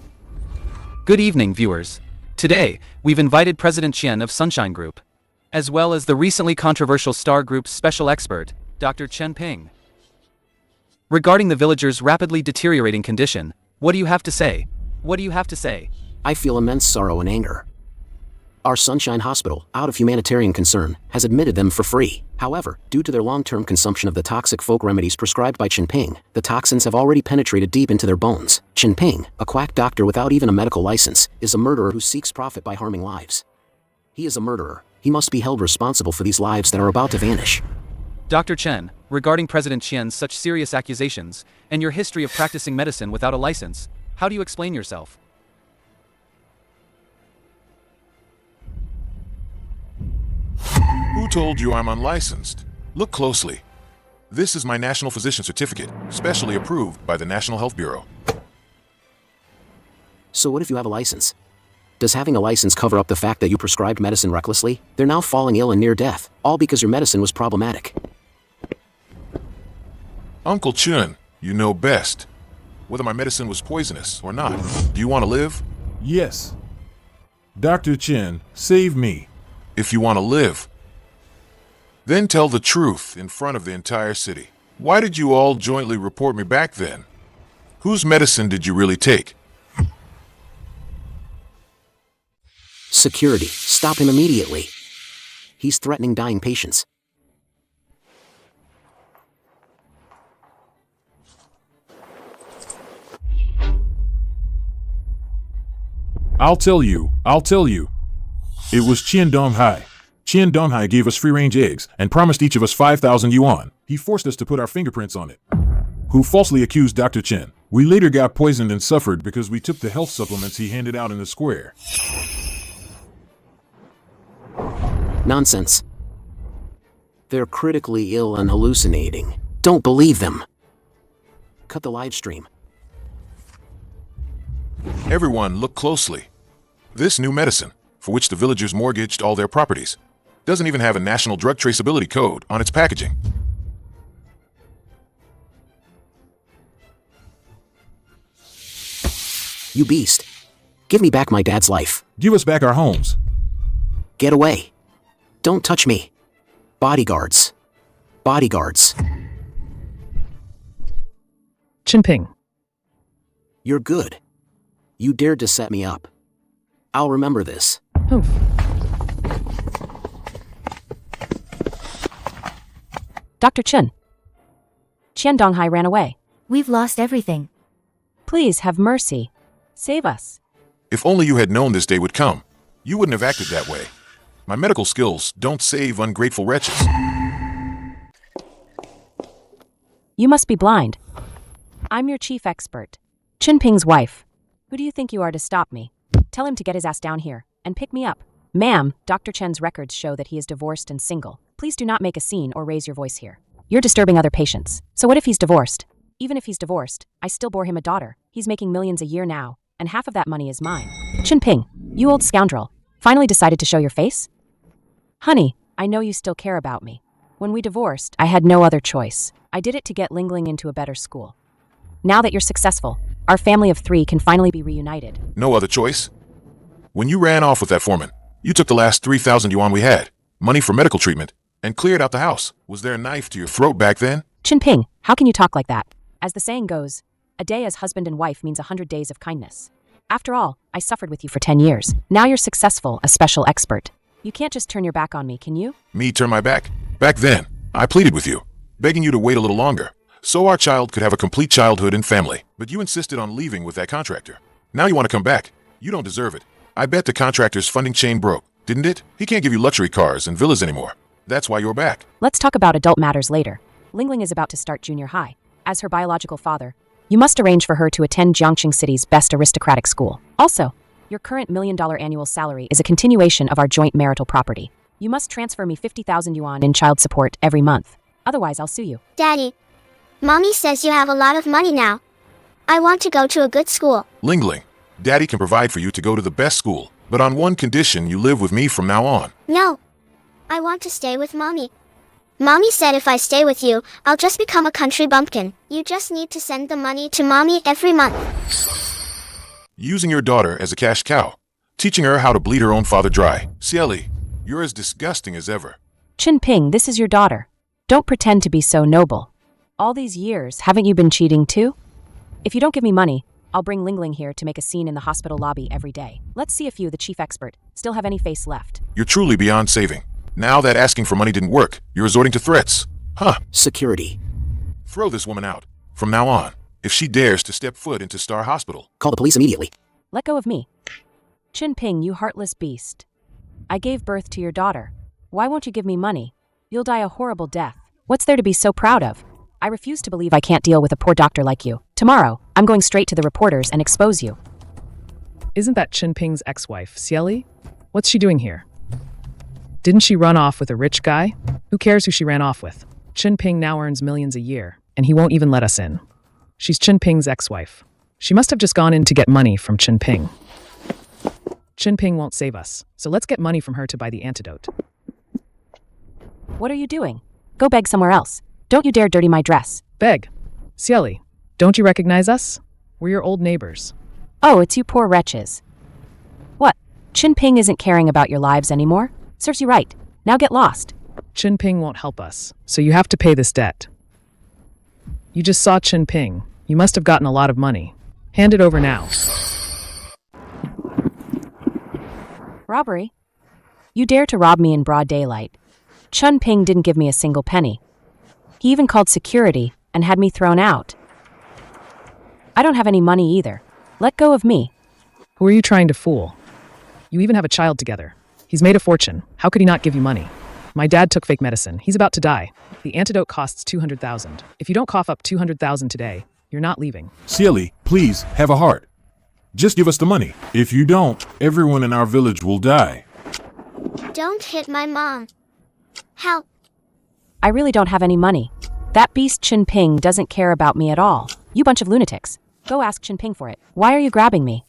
Good evening, viewers. Today, we've invited President Qian of Sunshine Group, as well as the recently controversial Star Group's special expert, Dr. Chen Ping. Regarding the villagers' rapidly deteriorating condition, what do you have to say? What do you have to say? I feel immense sorrow and anger. Our Sunshine Hospital, out of humanitarian concern, has admitted them for free. However, due to their long-term consumption of the toxic folk remedies prescribed by Chen Ping, the toxins have already penetrated deep into their bones. Chen Ping, a quack doctor without even a medical license, is a murderer who seeks profit by harming lives. He is a murderer. He must be held responsible for these lives that are about to vanish. Dr. Chen, regarding President Qian's such serious accusations, and your history of practicing medicine without a license, how do you explain yourself? Who told you I'm unlicensed? Look closely. This is my National Physician Certificate, specially approved by the National Health Bureau. So what if you have a license? Does having a license cover up the fact that you prescribed medicine recklessly? They're now falling ill and near death, all because your medicine was problematic. Uncle Chen, you know best. Whether my medicine was poisonous or not. Do you want to live? Yes. Dr. Chen, save me. If you want to live, then tell the truth in front of the entire city. Why did you all jointly report me back then? Whose medicine did you really take? Security, stop him immediately. He's threatening dying patients. I'll tell you. It was Qian Donghai. Qian Donghai gave us free-range eggs and promised each of us 5,000 yuan. He forced us to put our fingerprints on it. Who falsely accused Dr. Chen. We later got poisoned and suffered because we took the health supplements he handed out in the square. Nonsense. They're critically ill and hallucinating. Don't believe them. Cut the live stream. Everyone, look closely. This new medicine, for which the villagers mortgaged all their properties, doesn't even have a national drug traceability code on its packaging. You beast. Give me back my dad's life. Give us back our homes. Get away. Don't touch me. Bodyguards. Bodyguards. Chen Ping. You're good. You dared to set me up. I'll remember this. Humph. Dr. Chen. Qian Donghai ran away. We've lost everything. Please have mercy. Save us. If only you had known this day would come, you wouldn't have acted that way. My medical skills don't save ungrateful wretches. You must be blind. I'm your chief expert. Chen Ping's wife. Who do you think you are to stop me? Tell him to get his ass down here and pick me up. Ma'am, Dr. Chen's records show that he is divorced and single. Please do not make a scene or raise your voice here. You're disturbing other patients. So what if he's divorced? Even if he's divorced, I still bore him a daughter. He's making millions a year now, and half of that money is mine. Chen Ping, you old scoundrel. Finally decided to show your face? Honey, I know you still care about me. When we divorced, I had no other choice. I did it to get Lingling into a better school. Now that you're successful, our family of 3 can finally be reunited. No other choice? When you ran off with that foreman, you took the last 3,000 yuan we had, money for medical treatment, and cleared out the house. Was there a knife to your throat back then? Chen Ping, how can you talk like that? As the saying goes, a day as husband and wife means 100 days of kindness. After all, I suffered with you for 10 years. Now you're successful, a special expert. You can't just turn your back on me, can you? Me turn my back? Back then, I pleaded with you, begging you to wait a little longer, so our child could have a complete childhood and family. But you insisted on leaving with that contractor. Now you want to come back. You don't deserve it. I bet the contractor's funding chain broke, didn't it? He can't give you luxury cars and villas anymore. That's why you're back. Let's talk about adult matters later. Lingling is about to start junior high. As her biological father, you must arrange for her to attend Jiangxing City's best aristocratic school. Also, your current $1 million annual salary is a continuation of our joint marital property. You must transfer me 50,000 yuan in child support every month. Otherwise, I'll sue you. Daddy, Mommy says you have a lot of money now. I want to go to a good school. Lingling, Daddy can provide for you to go to the best school, but on one condition: you live with me from now on. No, I want to stay with Mommy. Mommy said if I stay with you, I'll just become a country bumpkin. You just need to send the money to Mommy every month. Using your daughter as a cash cow, teaching her how to bleed her own father dry. Cieli, you're as disgusting as ever. Chen Ping, this is your daughter. Don't pretend to be so noble. All these years, haven't you been cheating too? If you don't give me money, I'll bring Ling Ling here to make a scene in the hospital lobby every day. Let's see if you, the chief expert, still have any face left. You're truly beyond saving. Now that asking for money didn't work, you're resorting to threats. Huh. Security. Throw this woman out. From now on, if she dares to step foot into Star Hospital. Call the police immediately. Let go of me. Chen Ping, you heartless beast. I gave birth to your daughter. Why won't you give me money? You'll die a horrible death. What's there to be so proud of? I refuse to believe I can't deal with a poor doctor like you. Tomorrow, I'm going straight to the reporters and expose you. Isn't that Chen Ping's ex-wife, Xieli? What's she doing here? Didn't she run off with a rich guy? Who cares who she ran off with? Chen Ping now earns millions a year, and he won't even let us in. She's Chen Ping's ex-wife. She must have just gone in to get money from Chen Ping. Chen Ping won't save us, so let's get money from her to buy the antidote. What are you doing? Go beg somewhere else. Don't you dare dirty my dress. Beg. Xieli, don't you recognize us? We're your old neighbors. Oh, it's you poor wretches. What? Chen Ping isn't caring about your lives anymore? Serves you right. Now get lost. Chen Ping won't help us, so you have to pay this debt. You just saw Chen Ping. You must have gotten a lot of money. Hand it over now. Robbery? You dare to rob me in broad daylight. Chen Ping didn't give me a single penny. He even called security and had me thrown out. I don't have any money either. Let go of me. Who are you trying to fool? You even have a child together. He's made a fortune. How could he not give you money? My dad took fake medicine. He's about to die. The antidote costs 200,000. If you don't cough up 200,000 today, you're not leaving. Xieli, please, have a heart. Just give us the money. If you don't, everyone in our village will die. Don't hit my mom. Help. I really don't have any money. That beast Chen Ping doesn't care about me at all. You bunch of lunatics. Go ask Chen Ping for it. Why are you grabbing me?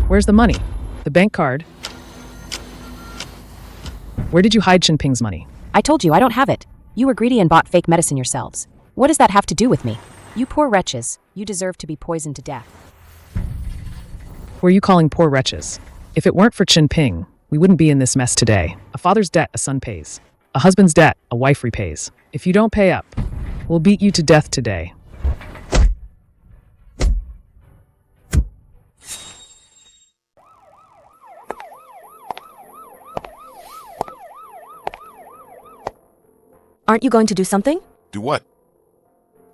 Where's the money? The bank card? Where did you hide Chen Ping's money? I told you I don't have it. You were greedy and bought fake medicine yourselves. What does that have to do with me? You poor wretches. You deserve to be poisoned to death. Who are you calling poor wretches? If it weren't for Chen Ping, we wouldn't be in this mess today. A father's debt a son pays. A husband's debt a wife repays. If you don't pay up, we'll beat you to death today. Aren't you going to do something? Do what?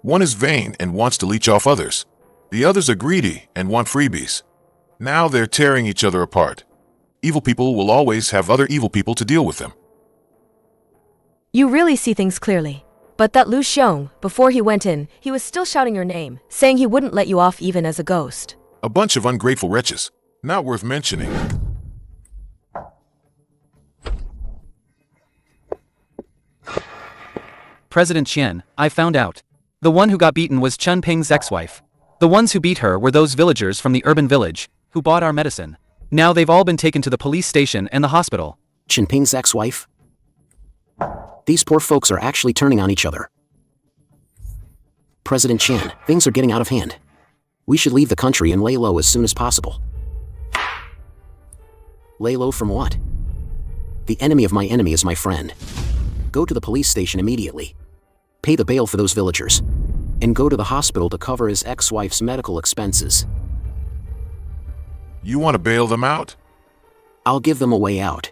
One is vain and wants to leech off others. The others are greedy and want freebies. Now they're tearing each other apart. Evil people will always have other evil people to deal with them. You really see things clearly. But that Lu Xiong, before he went in, he was still shouting your name, saying he wouldn't let you off even as a ghost. A bunch of ungrateful wretches. Not worth mentioning. President Qian, I found out. The one who got beaten was Chen Ping's ex-wife. The ones who beat her were those villagers from the urban village, who bought our medicine. Now they've all been taken to the police station and the hospital. Chen Ping's ex-wife? These poor folks are actually turning on each other. President Qian, things are getting out of hand. We should leave the country and lay low as soon as possible. Lay low from what? The enemy of my enemy is my friend. Go to the police station immediately. Pay the bail for those villagers. And go to the hospital to cover his ex-wife's medical expenses. You want to bail them out? I'll give them a way out.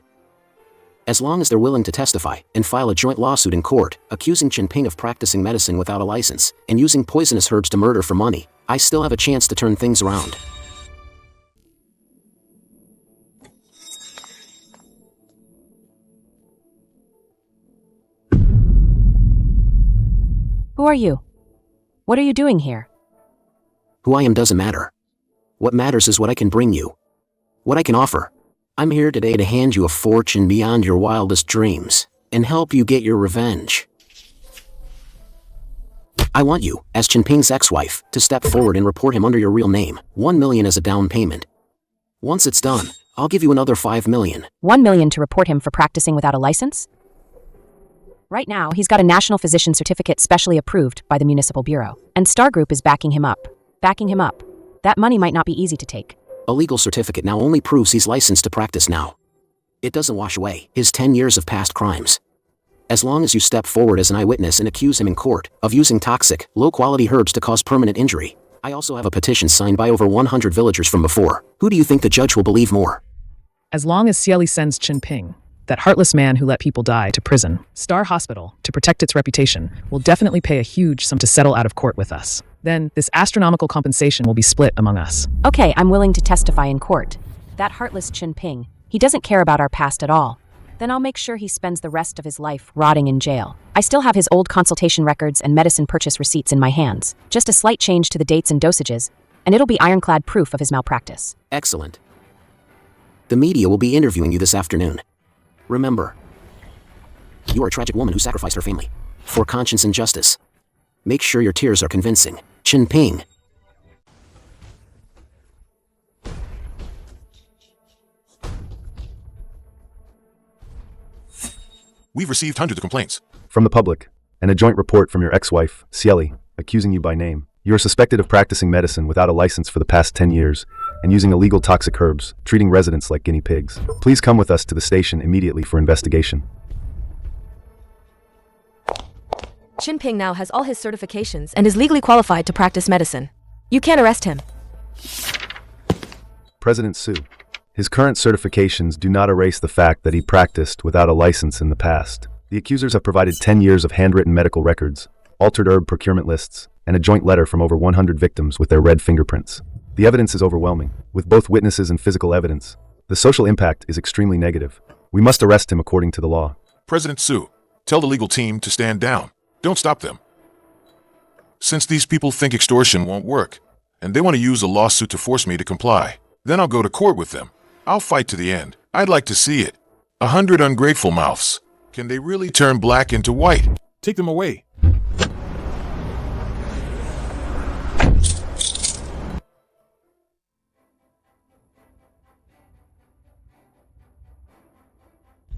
As long as they're willing to testify and file a joint lawsuit in court, accusing Chen Ping of practicing medicine without a license and using poisonous herbs to murder for money, I still have a chance to turn things around. Who are you? What are you doing here? Who I am doesn't matter. What matters is what I can bring you. What I can offer. I'm here today to hand you a fortune beyond your wildest dreams, and help you get your revenge. I want you, as Chen Ping's ex-wife, to step forward and report him under your real name, 1 million as a down payment. Once it's done, I'll give you another 5 million. 1 million to report him for practicing without a license? Right now, he's got a national physician certificate specially approved by the Municipal Bureau, and Star Group is backing him up. Backing him up. That money might not be easy to take. A legal certificate now only proves he's licensed to practice now. It doesn't wash away his 10 years of past crimes. As long as you step forward as an eyewitness and accuse him in court of using toxic, low-quality herbs to cause permanent injury. I also have a petition signed by over 100 villagers from before. Who do you think the judge will believe more? As long as Xieli sends Chen Ping, that heartless man who let people die, to prison, Star Hospital, to protect its reputation, will definitely pay a huge sum to settle out of court with us. Then, this astronomical compensation will be split among us. Okay, I'm willing to testify in court. That heartless Chen Ping, he doesn't care about our past at all. Then I'll make sure he spends the rest of his life rotting in jail. I still have his old consultation records and medicine purchase receipts in my hands. Just a slight change to the dates and dosages, and it'll be ironclad proof of his malpractice. Excellent. The media will be interviewing you this afternoon. Remember, you are a tragic woman who sacrificed her family for conscience and justice. Make sure your tears are convincing. Chen Ping. We've received hundreds of complaints from the public and a joint report from your ex-wife, Xieli, accusing you by name. You are suspected of practicing medicine without a license for the past 10 years and using illegal toxic herbs, treating residents like guinea pigs. Please come with us to the station immediately for investigation. Chen Ping now has all his certifications and is legally qualified to practice medicine. You can't arrest him. President Su. His current certifications do not erase the fact that he practiced without a license in the past. The accusers have provided 10 years of handwritten medical records, altered herb procurement lists, and a joint letter from over 100 victims with their red fingerprints. The evidence is overwhelming, with both witnesses and physical evidence. The social impact is extremely negative. We must arrest him according to the law. President Su, tell the legal team to stand down. Don't stop them. Since these people think extortion won't work, and they want to use a lawsuit to force me to comply, then I'll go to court with them. I'll fight to the end. I'd like to see it. 100 ungrateful mouths. Can they really turn black into white? Take them away.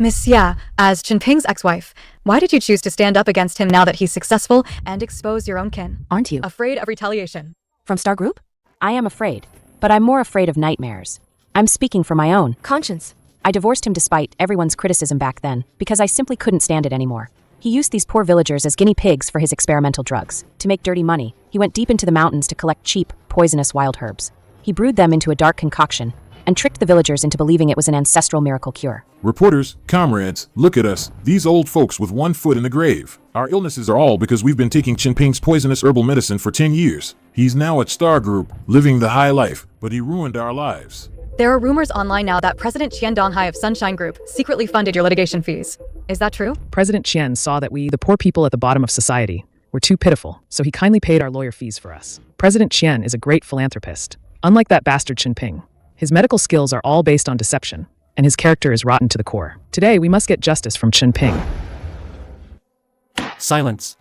Miss Xia, as Chen Ping's ex-wife, why did you choose to stand up against him now that he's successful and expose your own kin? Aren't you afraid of retaliation? From Star Group? I am afraid, but I'm more afraid of nightmares. I'm speaking for my own conscience. I divorced him despite everyone's criticism back then, because I simply couldn't stand it anymore. He used these poor villagers as guinea pigs for his experimental drugs. To make dirty money, he went deep into the mountains to collect cheap, poisonous wild herbs. He brewed them into a dark concoction and tricked the villagers into believing it was an ancestral miracle cure. Reporters, comrades, look at us, these old folks with one foot in the grave. Our illnesses are all because we've been taking Chen Ping's poisonous herbal medicine for 10 years. He's now at Star Group, living the high life, but he ruined our lives. There are rumors online now that President Qian Donghai of Sunshine Group secretly funded your litigation fees. Is that true? President Qian saw that we, the poor people at the bottom of society, were too pitiful, so he kindly paid our lawyer fees for us. President Qian is a great philanthropist. Unlike that bastard Chen Ping, his medical skills are all based on deception, and his character is rotten to the core. Today, we must get justice from Chen Ping. Silence.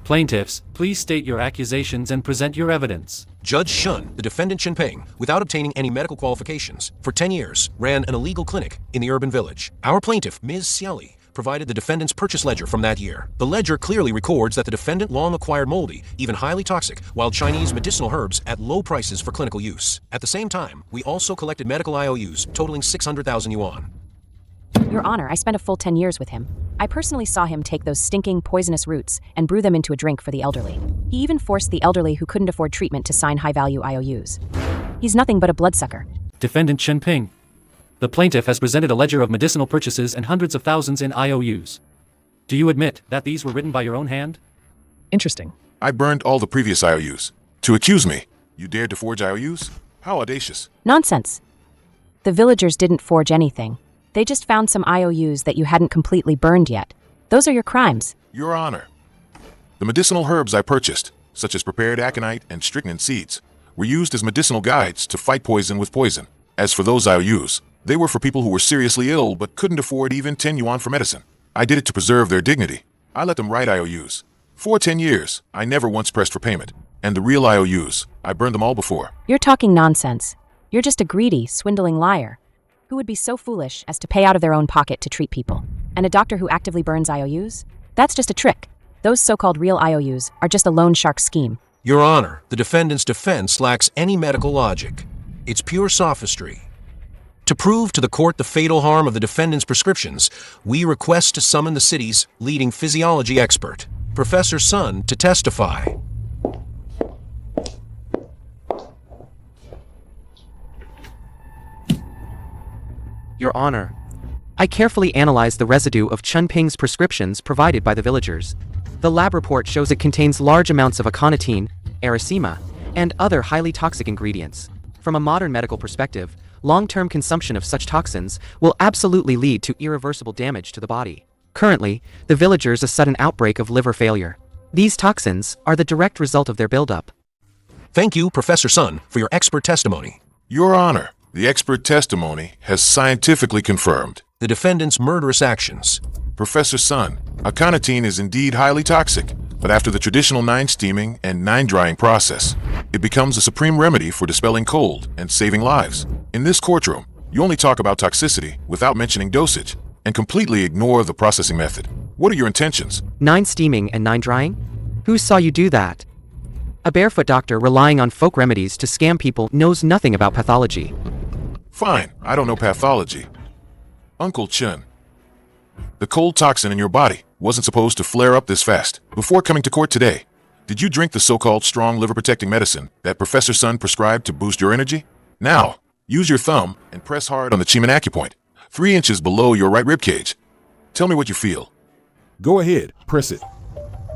Plaintiffs, please state your accusations and present your evidence. Judge Shun, the defendant Chen Ping, without obtaining any medical qualifications, for 10 years, ran an illegal clinic in the urban village. Our plaintiff, Ms. Xieli, provided the defendant's purchase ledger from that year. The ledger clearly records that the defendant long acquired moldy, even highly toxic, wild Chinese medicinal herbs at low prices for clinical use. At the same time, we also collected medical IOUs totaling 600,000 yuan. Your Honor, I spent a full 10 years with him. I personally saw him take those stinking, poisonous roots and brew them into a drink for the elderly. He even forced the elderly who couldn't afford treatment to sign high-value IOUs. He's nothing but a bloodsucker. Defendant Chen Ping. The plaintiff has presented a ledger of medicinal purchases and hundreds of thousands in IOUs. Do you admit that these were written by your own hand? Interesting. I burned all the previous IOUs. To accuse me, you dared to forge IOUs? How audacious. Nonsense. The villagers didn't forge anything. They just found some IOUs that you hadn't completely burned yet. Those are your crimes. Your Honor. The medicinal herbs I purchased, such as prepared aconite and strychnine seeds, were used as medicinal guides to fight poison with poison. As for those IOUs, they were for people who were seriously ill but couldn't afford even 10 yuan for medicine. I did it to preserve their dignity. I let them write IOUs. For 10 years, I never once pressed for payment. And the real IOUs, I burned them all before. You're talking nonsense. You're just a greedy, swindling liar. Who would be so foolish as to pay out of their own pocket to treat people? And a doctor who actively burns IOUs? That's just a trick. Those so-called real IOUs are just a loan shark scheme. Your Honor, the defendant's defense lacks any medical logic. It's pure sophistry. To prove to the court the fatal harm of the defendant's prescriptions, we request to summon the city's leading physiology expert, Professor Sun, to testify. Your Honor, I carefully analyzed the residue of Chen Ping's prescriptions provided by the villagers. The lab report shows it contains large amounts of aconitine, erythema, and other highly toxic ingredients. From a modern medical perspective, long-term consumption of such toxins will absolutely lead to irreversible damage to the body. Currently, the villagers a sudden outbreak of liver failure. These toxins are the direct result of their buildup. Thank you, Professor Sun, for your expert testimony. Your Honor, the expert testimony has scientifically confirmed the defendant's murderous actions. Professor Sun, aconitine is indeed highly toxic, but after the traditional 9 steaming and 9 drying process, it becomes a supreme remedy for dispelling cold and saving lives. In this courtroom, you only talk about toxicity without mentioning dosage, and completely ignore the processing method. What are your intentions? 9 steaming and 9 drying? Who saw you do that? A barefoot doctor relying on folk remedies to scam people knows nothing about pathology. Fine, I don't know pathology. Uncle Chen, the cold toxin in your body wasn't supposed to flare up this fast. Before coming to court today, did you drink the so-called strong liver-protecting medicine that Professor Sun prescribed to boost your energy? Now, use your thumb and press hard on the Qian acupoint, 3 inches below your right rib cage. Tell me what you feel. Go ahead, press it.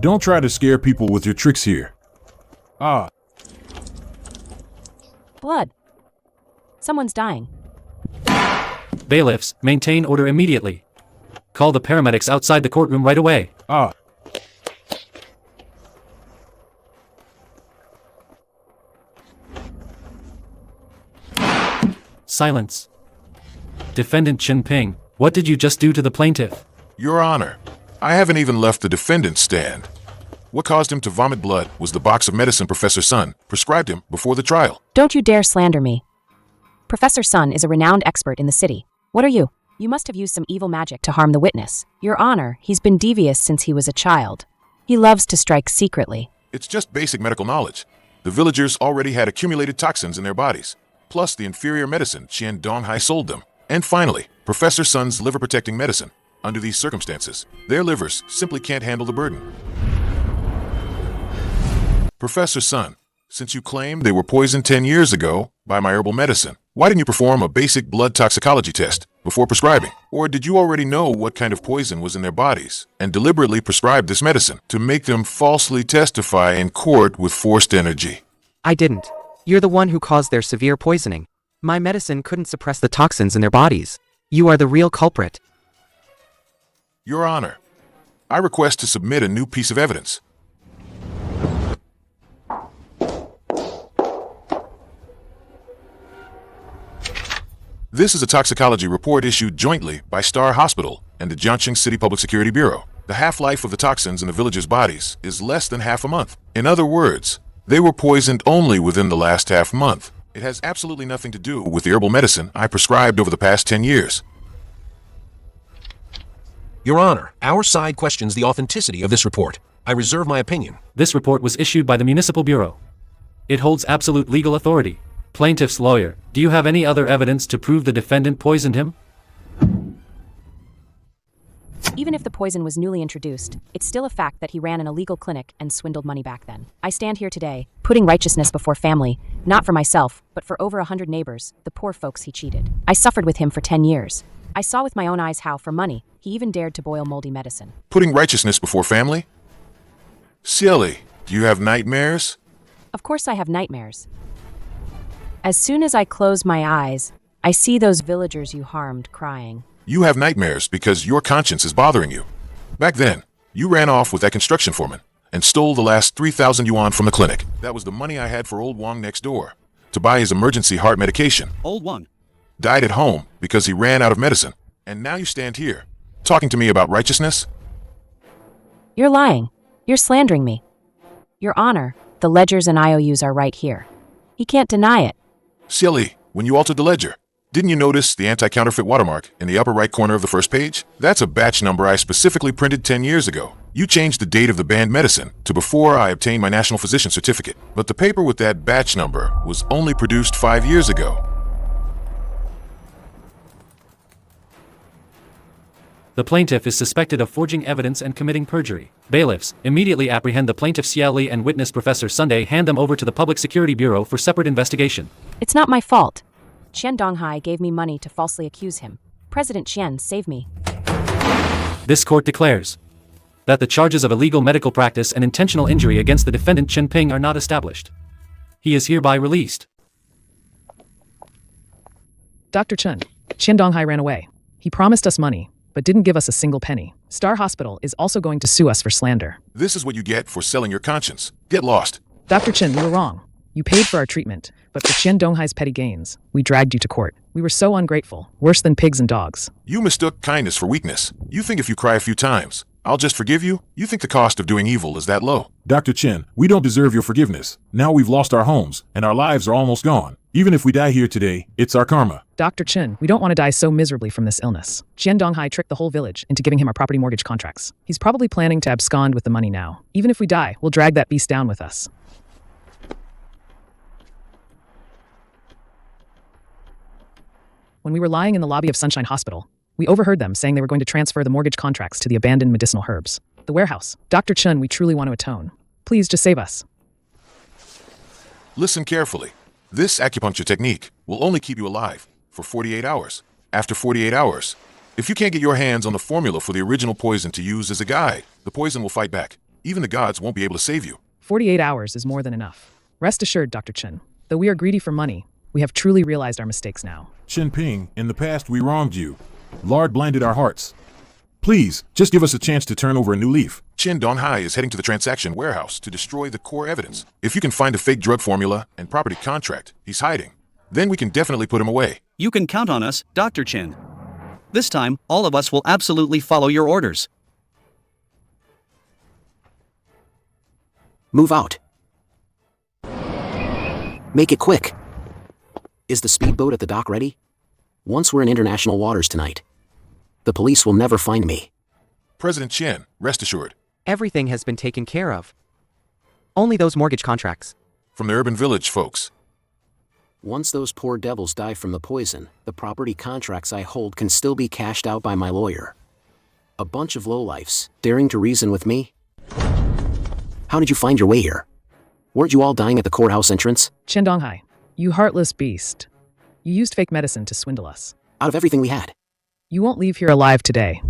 Don't try to scare people with your tricks here. Blood. Someone's dying. Bailiffs, maintain order immediately. Call the paramedics outside the courtroom right away. Silence. Defendant Chen Ping, what did you just do to the plaintiff? Your Honor, I haven't even left the defendant's stand. What caused him to vomit blood was the box of medicine Professor Sun prescribed him before the trial. Don't you dare slander me. Professor Sun is a renowned expert in the city. What are you? You must have used some evil magic to harm the witness. Your Honor, he's been devious since he was a child. He loves to strike secretly. It's just basic medical knowledge. The villagers already had accumulated toxins in their bodies, plus the inferior medicine Qian Donghai sold them. And finally, Professor Sun's liver-protecting medicine. Under these circumstances, their livers simply can't handle the burden. Professor Sun, since you claim they were poisoned 10 years ago by my herbal medicine, why didn't you perform a basic blood toxicology test before prescribing? Or did you already know what kind of poison was in their bodies and deliberately prescribe this medicine to make them falsely testify in court with forced energy? I didn't. You're the one who caused their severe poisoning. My medicine couldn't suppress the toxins in their bodies. You are the real culprit. Your Honor, I request to submit a new piece of evidence. This is a toxicology report issued jointly by Star Hospital and the Jiangxing City Public Security Bureau. The half-life of the toxins in the villagers' bodies is less than half a month. In other words, they were poisoned only within the last half month. It has absolutely nothing to do with the herbal medicine I prescribed over the past 10 years. Your Honor, our side questions the authenticity of this report. I reserve my opinion. This report was issued by the Municipal Bureau. It holds absolute legal authority. Plaintiff's lawyer, do you have any other evidence to prove the defendant poisoned him? Even if the poison was newly introduced, it's still a fact that he ran an illegal clinic and swindled money back then. I stand here today, putting righteousness before family, not for myself, but for over 100 neighbors, the poor folks he cheated. I suffered with him for 10 years. I saw with my own eyes how, for money, he even dared to boil moldy medicine. Putting righteousness before family? Silly, do you have nightmares? Of course I have nightmares. As soon as I close my eyes, I see those villagers you harmed crying. You have nightmares because your conscience is bothering you. Back then, you ran off with that construction foreman and stole the last 3,000 yuan from the clinic. That was the money I had for old Wang next door to buy his emergency heart medication. Old Wang died at home because he ran out of medicine. And now you stand here, talking to me about righteousness? You're lying. You're slandering me. Your Honor, the ledgers and IOUs are right here. He can't deny it. Silly, when you altered the ledger, didn't you notice the anti-counterfeit watermark in the upper right corner of the first page? That's a batch number I specifically printed 10 years ago. You changed the date of the banned medicine to before I obtained my national physician certificate, but the paper with that batch number was only produced 5 years ago. The plaintiff is suspected of forging evidence and committing perjury. Bailiffs, immediately apprehend the plaintiff Xiaoli and witness Professor Sunday. Hand them over to the Public Security Bureau for separate investigation. It's not my fault. Qian Donghai gave me money to falsely accuse him. President Qian, save me. This court declares that the charges of illegal medical practice and intentional injury against the defendant Chen Ping are not established. He is hereby released. Dr. Chen, Qian Donghai ran away. He promised us money, but didn't give us a single penny. Star Hospital is also going to sue us for slander. This is what you get for selling your conscience. Get lost. Dr. Chen, you were wrong. You paid for our treatment, but for Qian Donghai's petty gains, we dragged you to court. We were so ungrateful, worse than pigs and dogs. You mistook kindness for weakness. You think if you cry a few times, I'll just forgive you? You think the cost of doing evil is that low? Dr. Chen, we don't deserve your forgiveness. Now we've lost our homes, and our lives are almost gone. Even if we die here today, it's our karma. Dr. Chen, we don't want to die so miserably from this illness. Qian Donghai tricked the whole village into giving him our property mortgage contracts. He's probably planning to abscond with the money now. Even if we die, we'll drag that beast down with us. When we were lying in the lobby of Sunshine Hospital, we overheard them saying they were going to transfer the mortgage contracts to the abandoned medicinal herbs. The warehouse. Dr. Chen, we truly want to atone. Please just save us. Listen carefully. This acupuncture technique will only keep you alive for 48 hours. After 48 hours, if you can't get your hands on the formula for the original poison to use as a guide, the poison will fight back. Even the gods won't be able to save you. 48 hours is more than enough. Rest assured, Dr. Chen, though we are greedy for money, we have truly realized our mistakes now. Chen Ping, in the past we wronged you. Lord blinded our hearts. Please, just give us a chance to turn over a new leaf. Qian Donghai is heading to the transaction warehouse to destroy the core evidence. If you can find a fake drug formula and property contract he's hiding, then we can definitely put him away. You can count on us, Dr. Chen. This time, all of us will absolutely follow your orders. Move out. Make it quick. Is the speedboat at the dock ready? Once we're in international waters tonight, the police will never find me. President Chen, rest assured. Everything has been taken care of. Only those mortgage contracts. From the urban village, folks. Once those poor devils die from the poison, the property contracts I hold can still be cashed out by my lawyer. A bunch of lowlifes, daring to reason with me? How did you find your way here? Weren't you all dying at the courthouse entrance? Qian Donghai, you heartless beast. You used fake medicine to swindle us. Out of everything we had. You won't leave here alive today.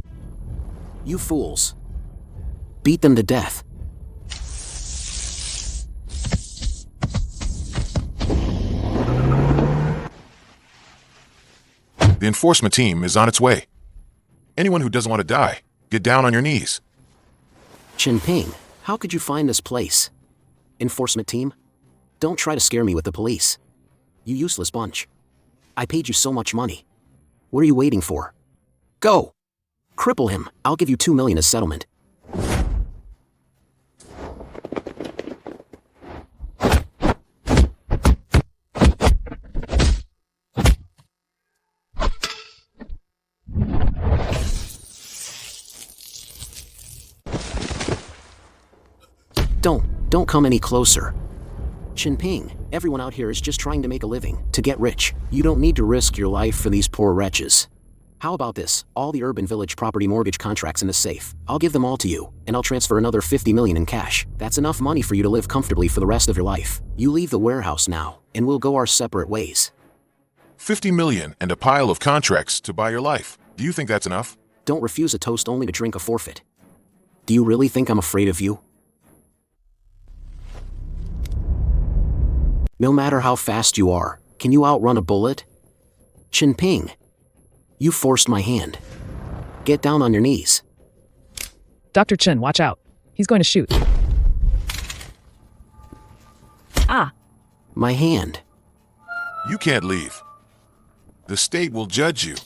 You fools. Beat them to death. The enforcement team is on its way. Anyone who doesn't want to die, get down on your knees. Chen Ping, how could you find this place? Enforcement team? Don't try to scare me with the police. You useless bunch. I paid you so much money. What are you waiting for? Go! Cripple him. I'll give you 2 million as settlement. Don't come any closer. Chen Ping, everyone out here is just trying to make a living, to get rich. You don't need to risk your life for these poor wretches. How about this? All the urban village property mortgage contracts in the safe. I'll give them all to you, and I'll transfer another 50 million in cash. That's enough money for you to live comfortably for the rest of your life. You leave the warehouse now, and we'll go our separate ways. 50 million and a pile of contracts to buy your life. Do you think that's enough? Don't refuse a toast only to drink a forfeit. Do you really think I'm afraid of you? No matter how fast you are, can you outrun a bullet? Chen Ping, you forced my hand. Get down on your knees. Dr. Chen, watch out. He's going to shoot. Ah. My hand. You can't leave. The state will judge you.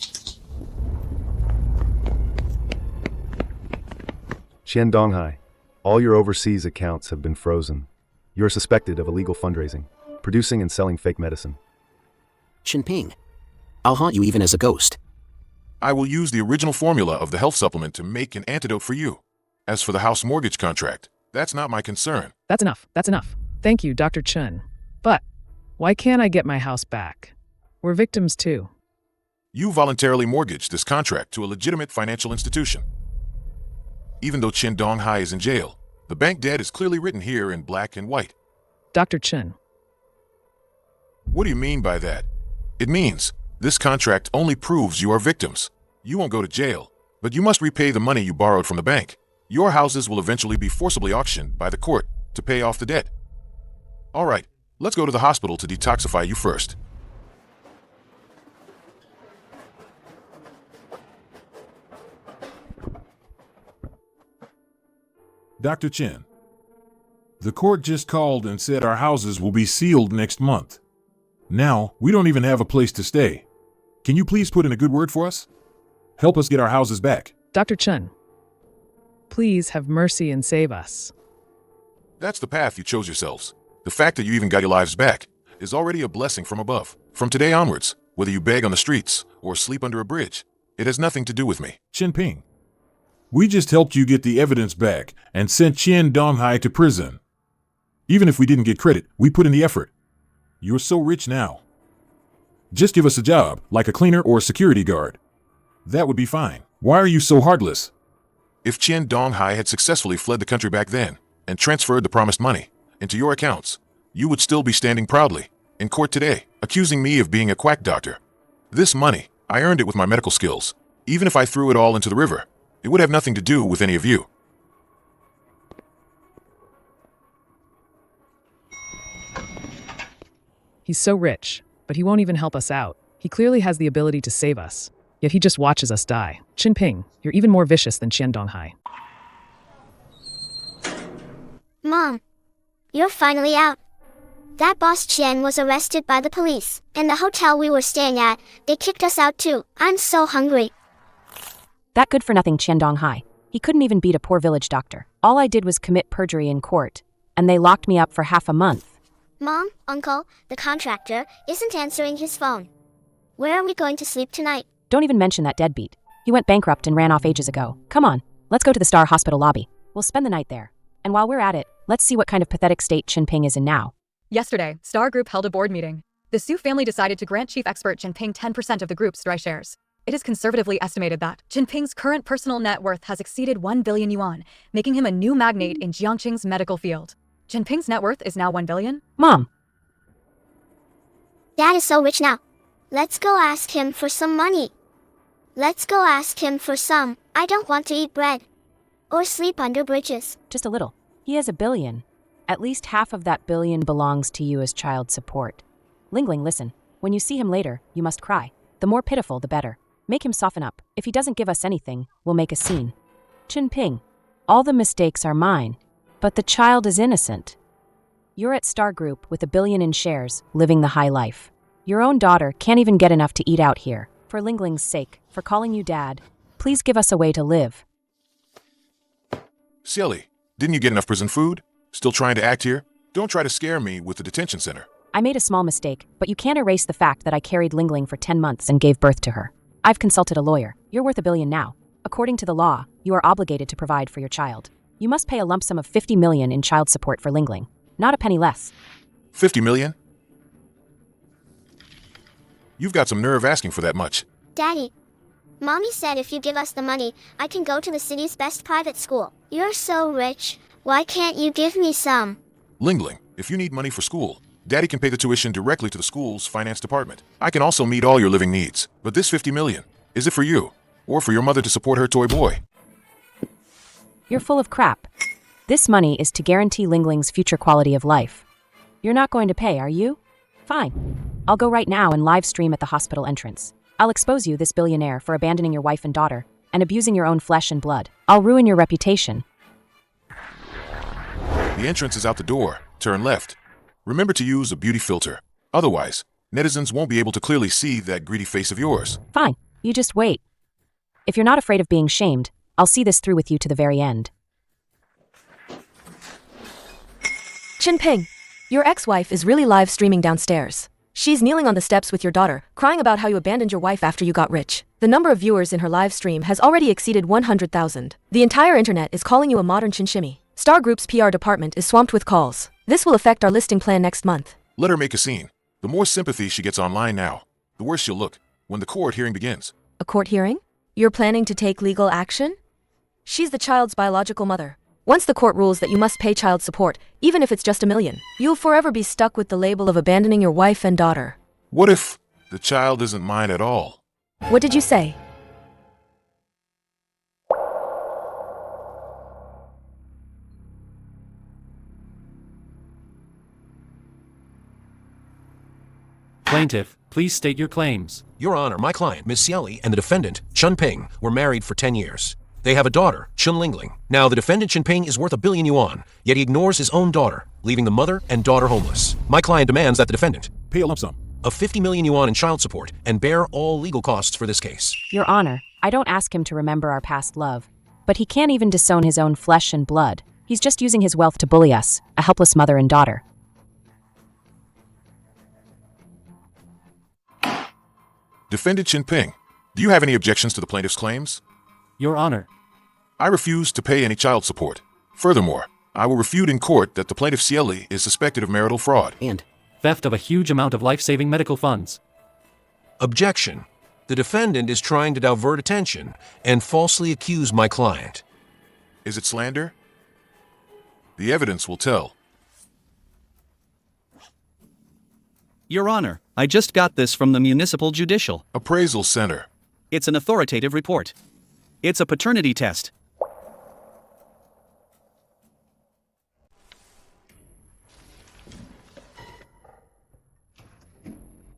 Qian Donghai, all your overseas accounts have been frozen. You are suspected of illegal fundraising, producing and selling fake medicine. Chen Ping, I'll haunt you even as a ghost. I will use the original formula of the health supplement to make an antidote for you. As for the house mortgage contract, that's not my concern. That's enough. That's enough. Thank you, Dr. Chen. But why can't I get my house back? We're victims too. You voluntarily mortgaged this contract to a legitimate financial institution. Even though Qian Donghai is in jail, the bank debt is clearly written here in black and white. Dr. Chen, What do you mean by that? It means this contract only proves you are victims. You won't go to jail, but you must repay the money you borrowed from the bank. Your houses will eventually be forcibly auctioned by the court to pay off the debt. All right, let's go to the hospital to detoxify you first. Dr. Chen, the court just called and said our houses will be sealed next month. Now, we don't even have a place to stay. Can you please put in a good word for us? Help us get our houses back. Dr. Chen, please have mercy and save us. That's the path you chose yourselves. The fact that you even got your lives back is already a blessing from above. From today onwards, whether you beg on the streets or sleep under a bridge, it has nothing to do with me. Chen Ping, we just helped you get the evidence back and sent Qian Donghai to prison. Even if we didn't get credit, we put in the effort. You're so rich now. Just give us a job, like a cleaner or a security guard. That would be fine. Why are you so heartless? If Qian Donghai had successfully fled the country back then and transferred the promised money into your accounts, you would still be standing proudly in court today, accusing me of being a quack doctor. This money, I earned it with my medical skills. Even if I threw it all into the river, it would have nothing to do with any of you. He's so rich, but he won't even help us out. He clearly has the ability to save us, yet he just watches us die. Chen Ping, you're even more vicious than Qian Donghai. Mom, you're finally out. That boss Qian was arrested by the police, and the hotel we were staying at, they kicked us out too. I'm so hungry. That good-for-nothing Qian Donghai. He couldn't even beat a poor village doctor. All I did was commit perjury in court, and they locked me up for half a month. Mom, Uncle, the contractor, isn't answering his phone. Where are we going to sleep tonight? Don't even mention that deadbeat. He went bankrupt and ran off ages ago. Come on, let's go to the Star Hospital lobby. We'll spend the night there. And while we're at it, let's see what kind of pathetic state Chen Ping is in now. Yesterday, Star Group held a board meeting. The Su family decided to grant chief expert Chen Ping 10% of the group's dry shares. It is conservatively estimated that Chen Ping's current personal net worth has exceeded 1 billion yuan, making him a new magnate in Jiangqing's medical field. Chen Ping's net worth is now 1 billion? Mom! Dad is so rich now. Let's go ask him for some money. Let's go ask him for some. I don't want to eat bread. Or sleep under bridges. Just a little. He has 1 billion. At least half of that billion belongs to you as child support. Lingling, listen. When you see him later, you must cry. The more pitiful, the better. Make him soften up. If he doesn't give us anything, we'll make a scene. Chen Ping, all the mistakes are mine, but the child is innocent. You're at Star Group with 1 billion in shares, living the high life. Your own daughter can't even get enough to eat out here. For Lingling's sake, for calling you dad, please give us a way to live. Silly, didn't you get enough prison food? Still trying to act here? Don't try to scare me with the detention center. I made a small mistake, but you can't erase the fact that I carried Lingling for 10 months and gave birth to her. I've consulted a lawyer. You're worth 1 billion now. According to the law, you are obligated to provide for your child. You must pay a lump sum of 50 million in child support for Lingling. Not a penny less. 50 million? You've got some nerve asking for that much. Daddy, Mommy said if you give us the money, I can go to the city's best private school. You're so rich. Why can't you give me some? Lingling, if you need money for school, Daddy can pay the tuition directly to the school's finance department. I can also meet all your living needs. But this 50 million, is it for you? Or for your mother to support her toy boy? You're full of crap. This money is to guarantee Lingling's future quality of life. You're not going to pay, are you? Fine. I'll go right now and live stream at the hospital entrance. I'll expose you, this billionaire, for abandoning your wife and daughter and abusing your own flesh and blood. I'll ruin your reputation. The entrance is out the door. Turn left. Remember to use a beauty filter. Otherwise, netizens won't be able to clearly see that greedy face of yours. Fine. You just wait. If you're not afraid of being shamed, I'll see this through with you to the very end. Chen Ping, your ex-wife is really live streaming downstairs. She's kneeling on the steps with your daughter, crying about how you abandoned your wife after you got rich. The number of viewers in her live stream has already exceeded 100,000. The entire internet is calling you a modern chinchimmy. Star Group's PR department is swamped with calls. This will affect our listing plan next month. Let her make a scene. The more sympathy she gets online now, the worse she'll look. when the court hearing begins. A court hearing? You're planning to take legal action? She's the child's biological mother. Once the court rules that you must pay child support, even if it's just $1 million, you'll forever be stuck with the label of abandoning your wife and daughter. What if the child isn't mine at all? What did you say? Plaintiff, please state your claims. Your Honor, my client, Ms. Xiaoli, and the defendant, Chen Ping, were married for 10 years. They have a daughter, Chen Lingling. Now, the defendant, Chen Ping, is worth $1 billion yuan, yet he ignores his own daughter, leaving the mother and daughter homeless. My client demands that the defendant pay a lump sum of 50 million yuan in child support and bear all legal costs for this case. Your Honor, I don't ask him to remember our past love, but he can't even disown his own flesh and blood. He's just using his wealth to bully us, a helpless mother and daughter. Defendant Chen Ping, do you have any objections to the plaintiff's claims? Your Honor, I refuse to pay any child support. Furthermore, I will refute in court that the plaintiff Xiaoli is suspected of marital fraud and theft of a huge amount of life-saving medical funds. Objection. The defendant is trying to divert attention and falsely accuse my client. Is it slander? The evidence will tell. Your Honor, I just got this from the Municipal Judicial Appraisal Center. It's an authoritative report. It's a paternity test.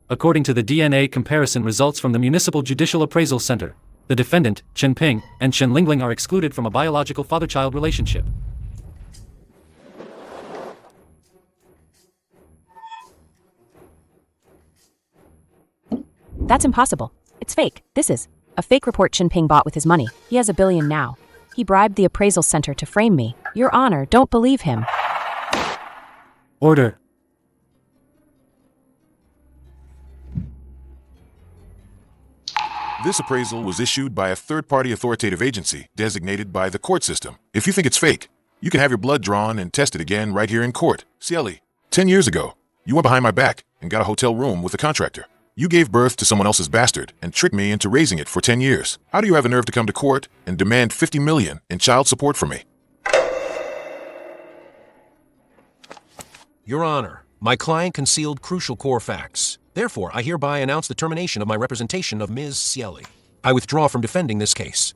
According to the DNA comparison results from the Municipal Judicial Appraisal Center, the defendant, Chen Ping, and Chen Lingling are excluded from a biological father-child relationship. That's impossible. It's fake. This is a fake report Chen Ping bought with his money. He has $1 billion now. He bribed the appraisal center to frame me. Your Honor, don't believe him. Order. This appraisal was issued by a third-party authoritative agency designated by the court system. If you think it's fake, you can have your blood drawn and tested again right here in court. Xiaoli, 10 years ago, you went behind my back and got a hotel room with a contractor. You gave birth to someone else's bastard and tricked me into raising it for 10 years. How do you have the nerve to come to court and demand 50 million in child support from me? Your Honor, my client concealed crucial core facts. Therefore, I hereby announce the termination of my representation of Ms. Xiaoli. I withdraw from defending this case.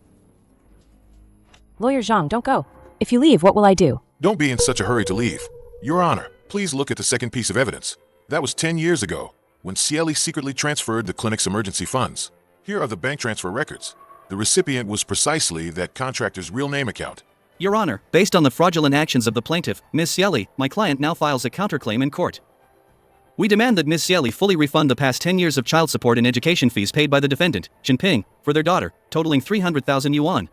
Lawyer Zhang, don't go. If you leave, what will I do? Don't be in such a hurry to leave. Your Honor, please look at the second piece of evidence. That was 10 years ago, when Xiaoli secretly transferred the clinic's emergency funds. Here are the bank transfer records. The recipient was precisely that contractor's real name account. Your Honor, based on the fraudulent actions of the plaintiff, Ms. Xiaoli, my client now files a counterclaim in court. We demand that Ms. Xiaoli fully refund the past 10 years of child support and education fees paid by the defendant, Chen Ping, for their daughter, totaling 300,000 yuan,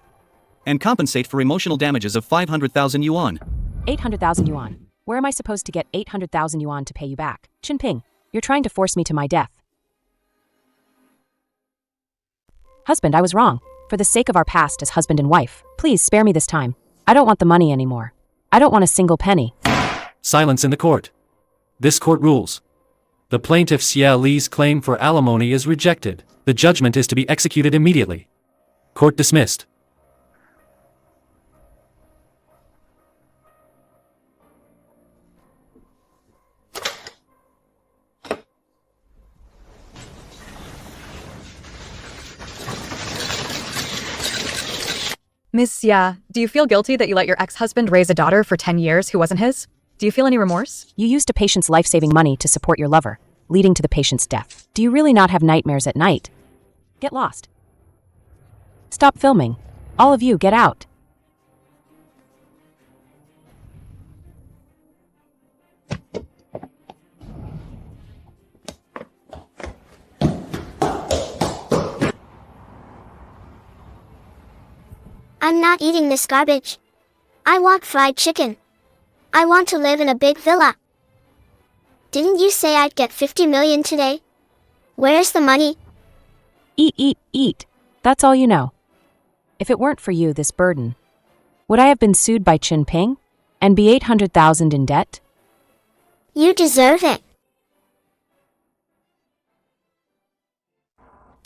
and compensate for emotional damages of 500,000 yuan. 800,000 yuan. Where am I supposed to get 800,000 yuan to pay you back? Chen Ping, you're trying to force me to my death. Husband, I was wrong. For the sake of our past as husband and wife, please spare me this time. I don't want the money anymore. I don't want a single penny. Silence in the court. This court rules. The plaintiff Xiaoli's claim for alimony is rejected. The judgment is to be executed immediately. Court dismissed. Miss Xia, do you feel guilty that you let your ex-husband raise a daughter for 10 years who wasn't his? Do you feel any remorse? You used a patient's life-saving money to support your lover, leading to the patient's death. Do you really not have nightmares at night? Get lost. Stop filming. All of you, get out. I'm not eating this garbage. I want fried chicken. I want to live in a big villa. Didn't you say I'd get 50 million today? Where's the money? Eat, eat, eat. That's all you know. If it weren't for you, this burden, would I have been sued by Chen Ping and be 800,000 in debt? You deserve it.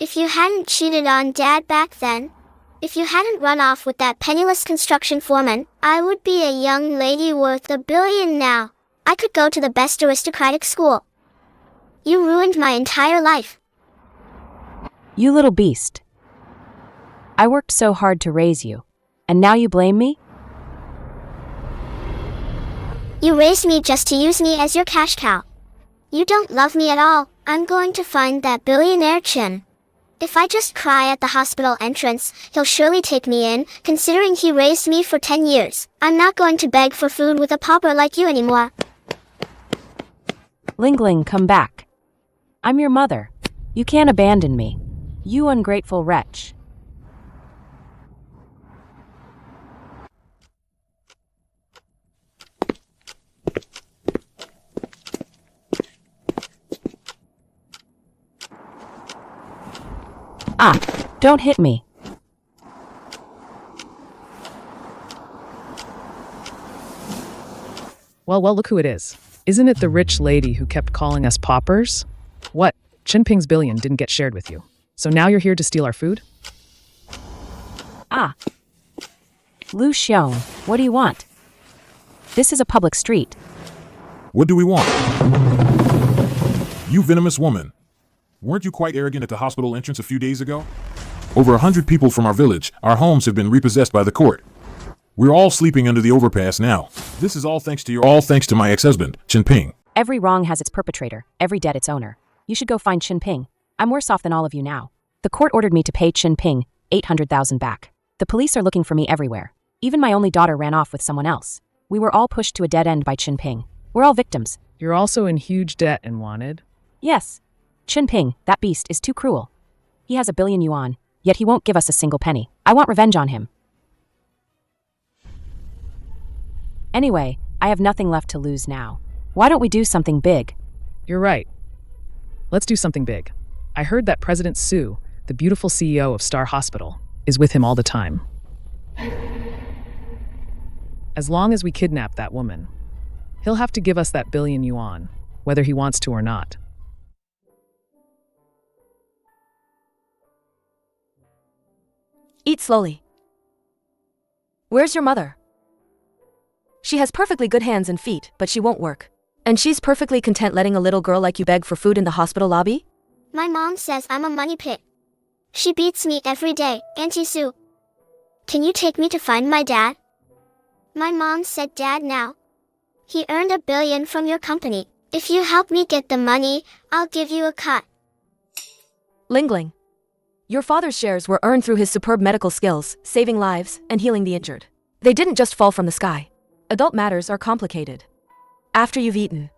If you hadn't cheated on Dad back then, if you hadn't run off with that penniless construction foreman, I would be a young lady worth $1 billion now. I could go to the best aristocratic school. You ruined my entire life. You little beast. I worked so hard to raise you, and now you blame me? You raised me just to use me as your cash cow. You don't love me at all. I'm going to find that billionaire Chen. If I just cry at the hospital entrance, he'll surely take me in, considering he raised me for 10 years. I'm not going to beg for food with a pauper like you anymore. Ling Ling, come back. I'm your mother. You can't abandon me. You ungrateful wretch. Ah, don't hit me. Well, look who it is. Isn't it the rich lady who kept calling us paupers? What? Chen Ping's billion didn't get shared with you. So now you're here to steal our food? Ah. Lu Xiong, what do you want? This is a public street. What do we want? You venomous woman. Weren't you quite arrogant at the hospital entrance a few days ago? Over 100 people from our village, our homes have been repossessed by the court. We're all sleeping under the overpass now. This is all thanks to my ex-husband, Chen Ping. Every wrong has its perpetrator, every debt its owner. You should go find Chen Ping. I'm worse off than all of you now. The court ordered me to pay Chen Ping 800,000 back. The police are looking for me everywhere. Even my only daughter ran off with someone else. We were all pushed to a dead end by Chen Ping. We're all victims. You're also in huge debt and wanted? Yes. Chen Ping, that beast, is too cruel. He has 1 billion yuan, yet he won't give us a single penny. I want revenge on him. Anyway, I have nothing left to lose now. Why don't we do something big? You're right. Let's do something big. I heard that President Su, the beautiful CEO of Star Hospital, is with him all the time. As long as we kidnap that woman, he'll have to give us that 1 billion yuan, whether he wants to or not. Eat slowly. Where's your mother? She has perfectly good hands and feet, but she won't work. And she's perfectly content letting a little girl like you beg for food in the hospital lobby? My mom says I'm a money pit. She beats me every day, Auntie Sue. Can you take me to find my dad? My mom said Dad now. He earned 1 billion from your company. If you help me get the money, I'll give you a cut. Ling Ling. Your father's shares were earned through his superb medical skills, saving lives and healing the injured. They didn't just fall from the sky. Adult matters are complicated. After you've eaten,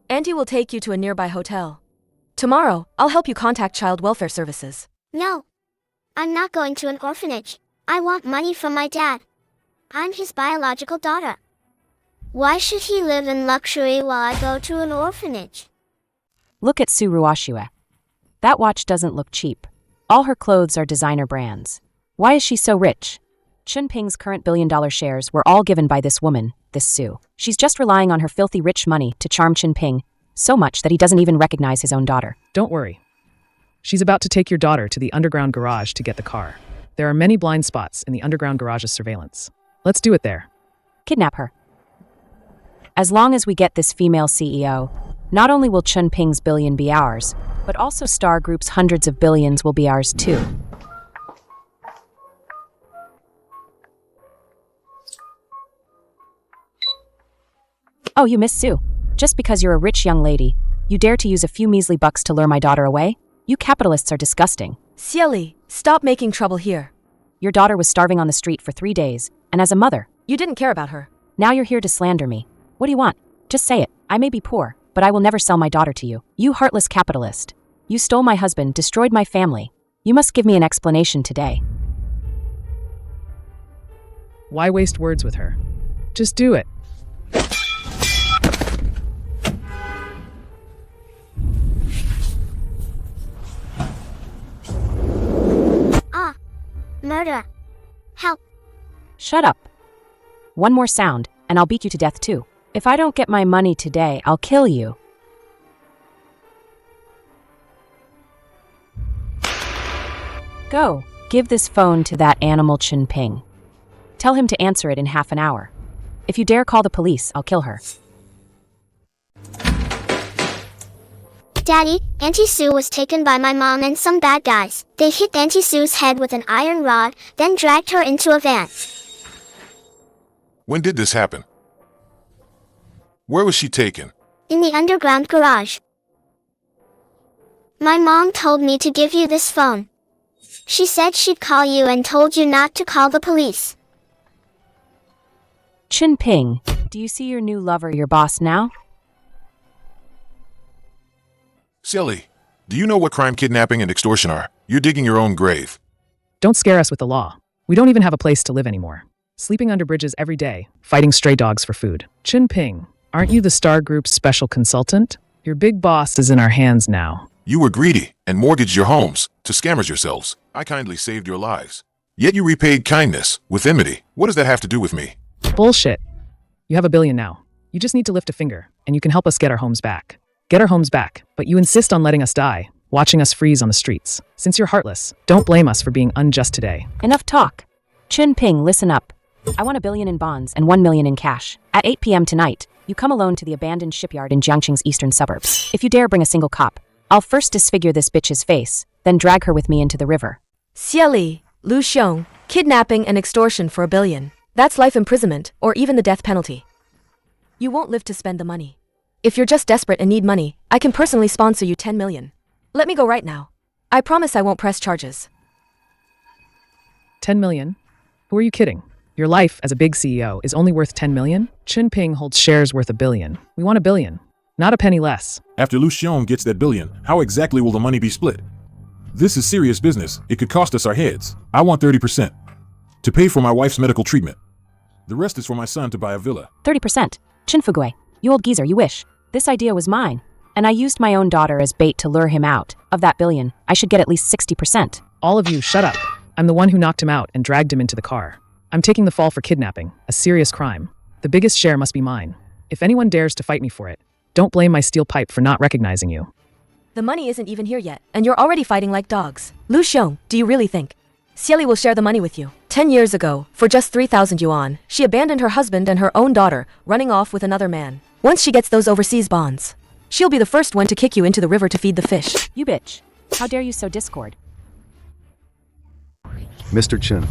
Auntie will take you to a nearby hotel. Tomorrow, I'll help you contact child welfare services. No. I'm not going to an orphanage. I want money from my dad. I'm his biological daughter. Why should he live in luxury while I go to an orphanage? Look at Su Ruoxue. That watch doesn't look cheap. All her clothes are designer brands. Why is she so rich? Chen Ping's current $1 billion shares were all given by this woman, this Su. She's just relying on her filthy rich money to charm Chen Ping so much that he doesn't even recognize his own daughter. Don't worry. She's about to take your daughter to the underground garage to get the car. There are many blind spots in the underground garage's surveillance. Let's do it there. Kidnap her. As long as we get this female CEO, not only will Chen Ping's billion be ours, but also Star Group's hundreds of billions will be ours too. Oh, you miss Sue. Just because you're a rich young lady, you dare to use a few measly bucks to lure my daughter away? You capitalists are disgusting. Xieli, stop making trouble here. Your daughter was starving on the street for 3 days, and as a mother, you didn't care about her. Now you're here to slander me. What do you want? Just say it. I may be poor, but I will never sell my daughter to you. You heartless capitalist. You stole my husband, destroyed my family. You must give me an explanation today. Why waste words with her? Just do it. Murder. Help. Shut up. One more sound, and I'll beat you to death too. If I don't get my money today, I'll kill you. Go, give this phone to that animal Chen Ping. Tell him to answer it in half an hour. If you dare call the police, I'll kill her. Daddy, Auntie Sue was taken by my mom and some bad guys. They hit Auntie Sue's head with an iron rod, then dragged her into a van. When did this happen? Where was she taken? In the underground garage. My mom told me to give you this phone. She said she'd call you and told you not to call the police. Chen Ping, do you see your new lover, your boss now? Silly. Do you know what crime, kidnapping, and extortion are? You're digging your own grave. Don't scare us with the law. We don't even have a place to live anymore. Sleeping under bridges every day, fighting stray dogs for food. Chen Ping, aren't you the Star Group's special consultant? Your big boss is in our hands now. You were greedy and mortgaged your homes to scammers yourselves. I kindly saved your lives. Yet you repaid kindness with enmity. What does that have to do with me? Bullshit. You have $1 billion now. You just need to lift a finger, and you can help us get our homes back. Get our homes back, but you insist on letting us die, watching us freeze on the streets. Since you're heartless, don't blame us for being unjust today. Enough talk. Chen Ping, listen up. I want $1 billion in bonds and $1 million in cash. At 8 p.m. tonight, you come alone to the abandoned shipyard in Jiangqing's eastern suburbs. If you dare bring a single cop, I'll first disfigure this bitch's face, then drag her with me into the river. Xieli, Lu Xiong, kidnapping and extortion for $1 billion. That's life imprisonment, or even the death penalty. You won't live to spend the money. If you're just desperate and need money, I can personally sponsor you 10 million. Let me go right now. I promise I won't press charges. 10 million? Who are you kidding? Your life as a big CEO is only worth 10 million? Chen Ping holds shares worth $1 billion. We want $1 billion, not a penny less. After Lu Xiong gets that $1 billion, how exactly will the money be split? This is serious business. It could cost us our heads. I want 30% to pay for my wife's medical treatment. The rest is for my son to buy a villa. 30%. Chen Fugui, you old geezer, you wish. This idea was mine, and I used my own daughter as bait to lure him out. Of that $1 billion, I should get at least 60%. All of you, shut up. I'm the one who knocked him out and dragged him into the car. I'm taking the fall for kidnapping, a serious crime. The biggest share must be mine. If anyone dares to fight me for it, don't blame my steel pipe for not recognizing you. The money isn't even here yet, and you're already fighting like dogs. Lu Xiong, do you really think Xieli will share the money with you? 10 years ago, for just 3,000 yuan, she abandoned her husband and her own daughter, running off with another man. Once she gets those overseas bonds, she'll be the first one to kick you into the river to feed the fish. You bitch. How dare you sow discord? Mr. Chen,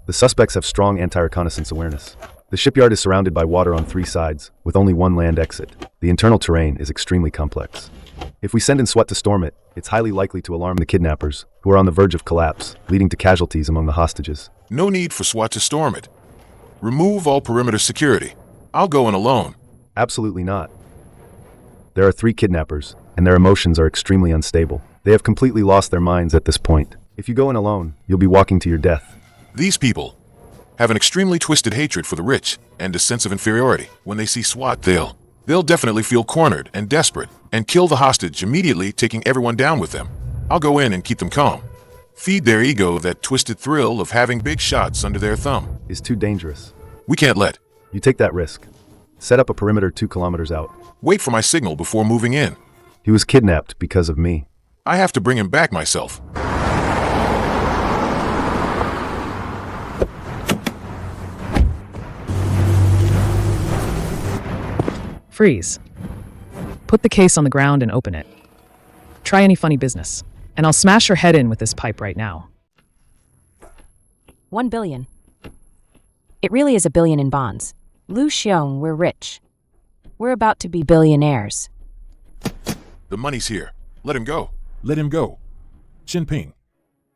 the suspects have strong anti-reconnaissance awareness. The shipyard is surrounded by water on 3 sides, with only one land exit. The internal terrain is extremely complex. If we send in SWAT to storm it, it's highly likely to alarm the kidnappers, who are on the verge of collapse, leading to casualties among the hostages. No need for SWAT to storm it. Remove all perimeter security. I'll go in alone. Absolutely not. There are 3 kidnappers, and their emotions are extremely unstable. They have completely lost their minds at this point. If you go in alone, you'll be walking to your death. These people have an extremely twisted hatred for the rich and a sense of inferiority. When they see SWAT, they'll definitely feel cornered and desperate and kill the hostage immediately, taking everyone down with them. I'll go in and keep them calm. Feed their ego that twisted thrill of having big shots under their thumb. Is too dangerous. We can't let. You take that risk. Set up a perimeter 2 kilometers out. Wait for my signal before moving in. He was kidnapped because of me. I have to bring him back myself. Freeze. Put the case on the ground and open it. Try any funny business, and I'll smash your head in with this pipe right now. 1 billion. It really is $1 billion in bonds. Lu Xiong, we're rich. We're about to be billionaires. The money's here. Let him go. Let him go. Chen Ping,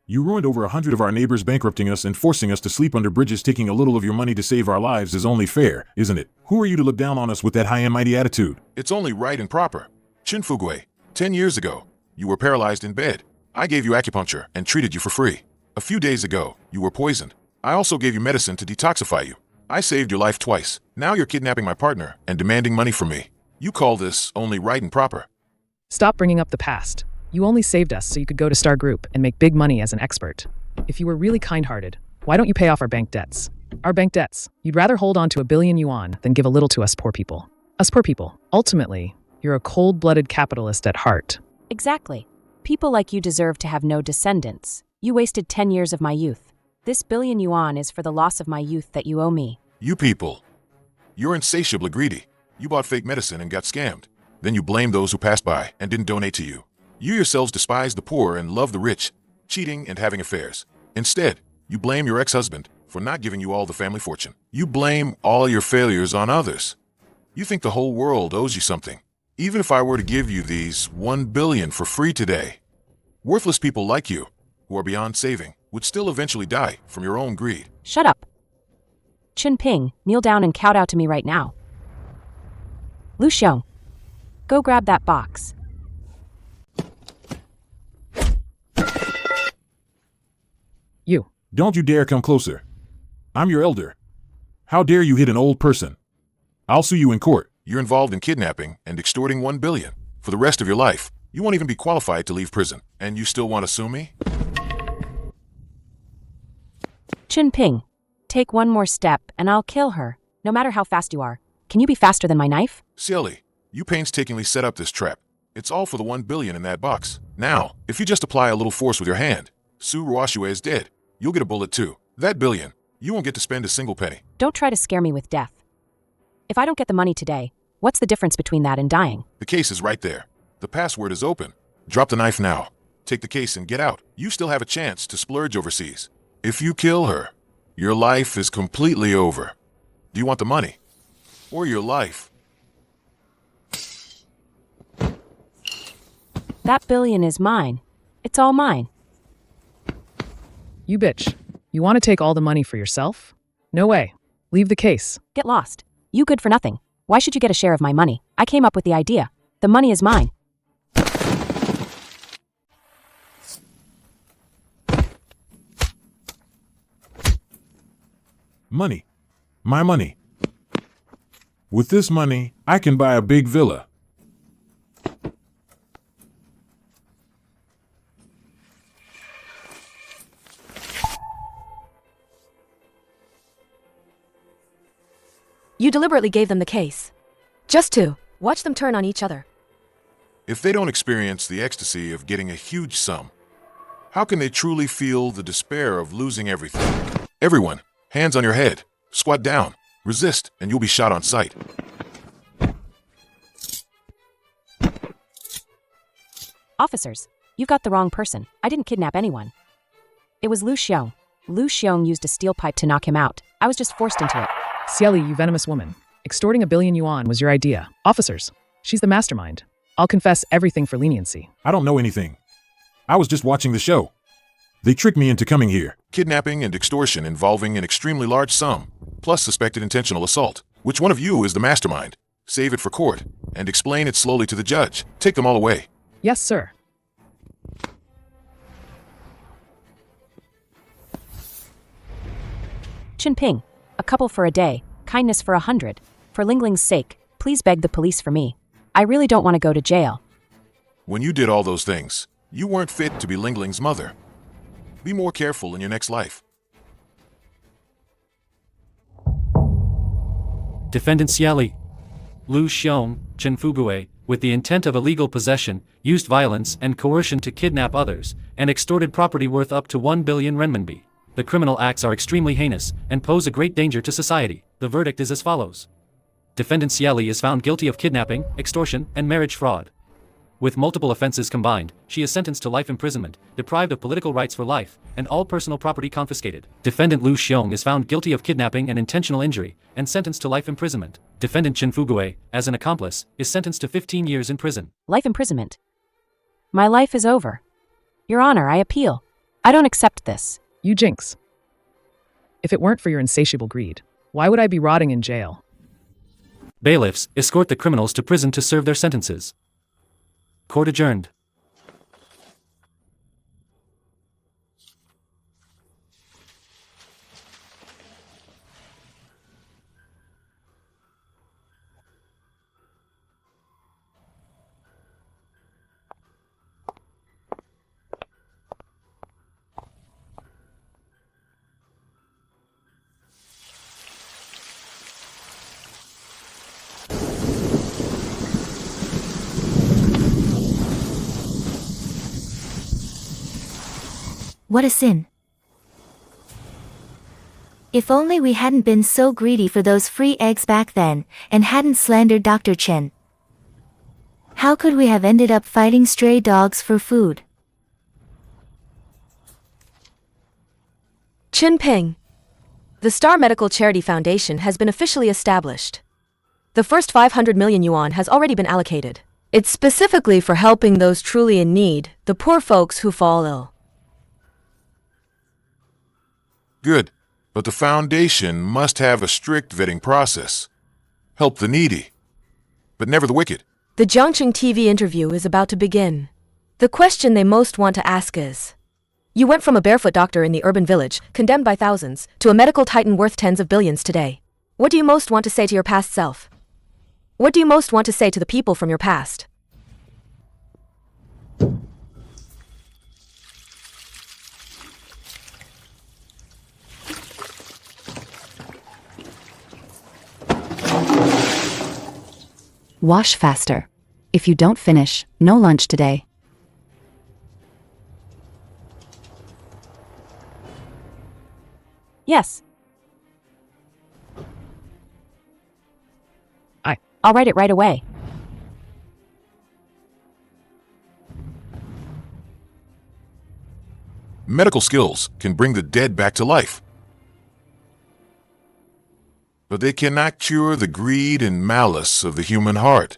you ruined over 100 of our neighbors, bankrupting us and forcing us to sleep under bridges. Taking a little of your money to save our lives is only fair, isn't it? Who are you to look down on us with that high and mighty attitude? It's only right and proper. Chen Fugui, 10 years ago, you were paralyzed in bed. I gave you acupuncture and treated you for free. A few days ago, you were poisoned. I also gave you medicine to detoxify you. I saved your life twice. Now you're kidnapping my partner and demanding money from me. You call this only right and proper. Stop bringing up the past. You only saved us so you could go to Star Group and make big money as an expert. If you were really kind-hearted, why don't you pay off our bank debts? Our bank debts. You'd rather hold on to $1 billion yuan than give a little to us poor people. Us poor people. Ultimately, you're a cold-blooded capitalist at heart. Exactly. People like you deserve to have no descendants. You wasted 10 years of my youth. This billion yuan is for the loss of my youth that you owe me. You people. You're insatiably greedy. You bought fake medicine and got scammed. Then you blame those who passed by and didn't donate to you. You yourselves despise the poor and love the rich, cheating and having affairs. Instead, you blame your ex-husband for not giving you all the family fortune. You blame all your failures on others. You think the whole world owes you something. Even if I were to give you these 1 billion for free today, worthless people like you, who are beyond saving, would still eventually die from your own greed. Shut up. Chen Ping, kneel down and kowtow to me right now. Lu Xiong, go grab that box. You. Don't you dare come closer. I'm your elder. How dare you hit an old person? I'll sue you in court. You're involved in kidnapping and extorting 1 billion for the rest of your life. You won't even be qualified to leave prison, and you still want to sue me? Chen Ping, take one more step and I'll kill her, no matter how fast you are. Can you be faster than my knife? Silly. You painstakingly set up this trap. It's all for the 1 billion in that box. Now, if you just apply a little force with your hand, Su Ruoxue is dead. You'll get a bullet too. That billion, you won't get to spend a single penny. Don't try to scare me with death. If I don't get the money today, what's the difference between that and dying? The case is right there. The password is open. Drop the knife now. Take the case and get out. You still have a chance to splurge overseas. If you kill her, your life is completely over. Do you want the money? Or your life? That billion is mine. It's all mine. You bitch. You want to take all the money for yourself? No way. Leave the case. Get lost. You good for nothing. Why should you get a share of my money? I came up with the idea. The money is mine. Money. My money. With this money, I can buy a big villa. You deliberately gave them the case. Just to watch them turn on each other. If they don't experience the ecstasy of getting a huge sum, how can they truly feel the despair of losing everything? Everyone, hands on your head, squat down, resist, and you'll be shot on sight. Officers, you've got the wrong person. I didn't kidnap anyone. It was Lu Xiong. Lu Xiong used a steel pipe to knock him out. I was just forced into it. Xieli, you venomous woman. Extorting 1 billion yuan was your idea. Officers, she's the mastermind. I'll confess everything for leniency. I don't know anything. I was just watching the show. They tricked me into coming here. Kidnapping and extortion involving an extremely large sum, plus suspected intentional assault. Which one of you is the mastermind? Save it for court, and explain it slowly to the judge. Take them all away. Yes, sir. Chen Ping, a couple for a day, kindness for 100. For Ling Ling's sake, please beg the police for me. I really don't want to go to jail. When you did all those things, you weren't fit to be Ling Ling's mother. Be more careful in your next life. Defendant Xiali, Lu Xiong, Chen Fubue, with the intent of illegal possession, used violence and coercion to kidnap others, and extorted property worth up to 1 billion renminbi. The criminal acts are extremely heinous and pose a great danger to society. The verdict is as follows. Defendant Xiali is found guilty of kidnapping, extortion, and marriage fraud. With multiple offenses combined, she is sentenced to life imprisonment, deprived of political rights for life, and all personal property confiscated. Defendant Lu Xiong is found guilty of kidnapping and intentional injury, and sentenced to life imprisonment. Defendant Chen Fubue, as an accomplice, is sentenced to 15 years in prison. Life imprisonment. My life is over. Your Honor, I appeal. I don't accept this. You jinx. If it weren't for your insatiable greed, why would I be rotting in jail? Bailiffs escort the criminals to prison to serve their sentences. Court adjourned. What a sin. If only we hadn't been so greedy for those free eggs back then, and hadn't slandered Dr. Chen. How could we have ended up fighting stray dogs for food? Chen Ping. The Star Medical Charity Foundation has been officially established. The first 500 million yuan has already been allocated. It's specifically for helping those truly in need, the poor folks who fall ill. Good, but the foundation must have a strict vetting process. Help the needy, but never the wicked. The Jiangqing TV interview is about to begin. The question they most want to ask is, you went from a barefoot doctor in the urban village, condemned by thousands, to a medical titan worth tens of billions today. What do you most want to say to your past self? What do you most want to say to the people from your past? Wash faster. If you don't finish, no lunch today. Yes. I'll write it right away. Medical skills can bring the dead back to life, but they cannot cure the greed and malice of the human heart.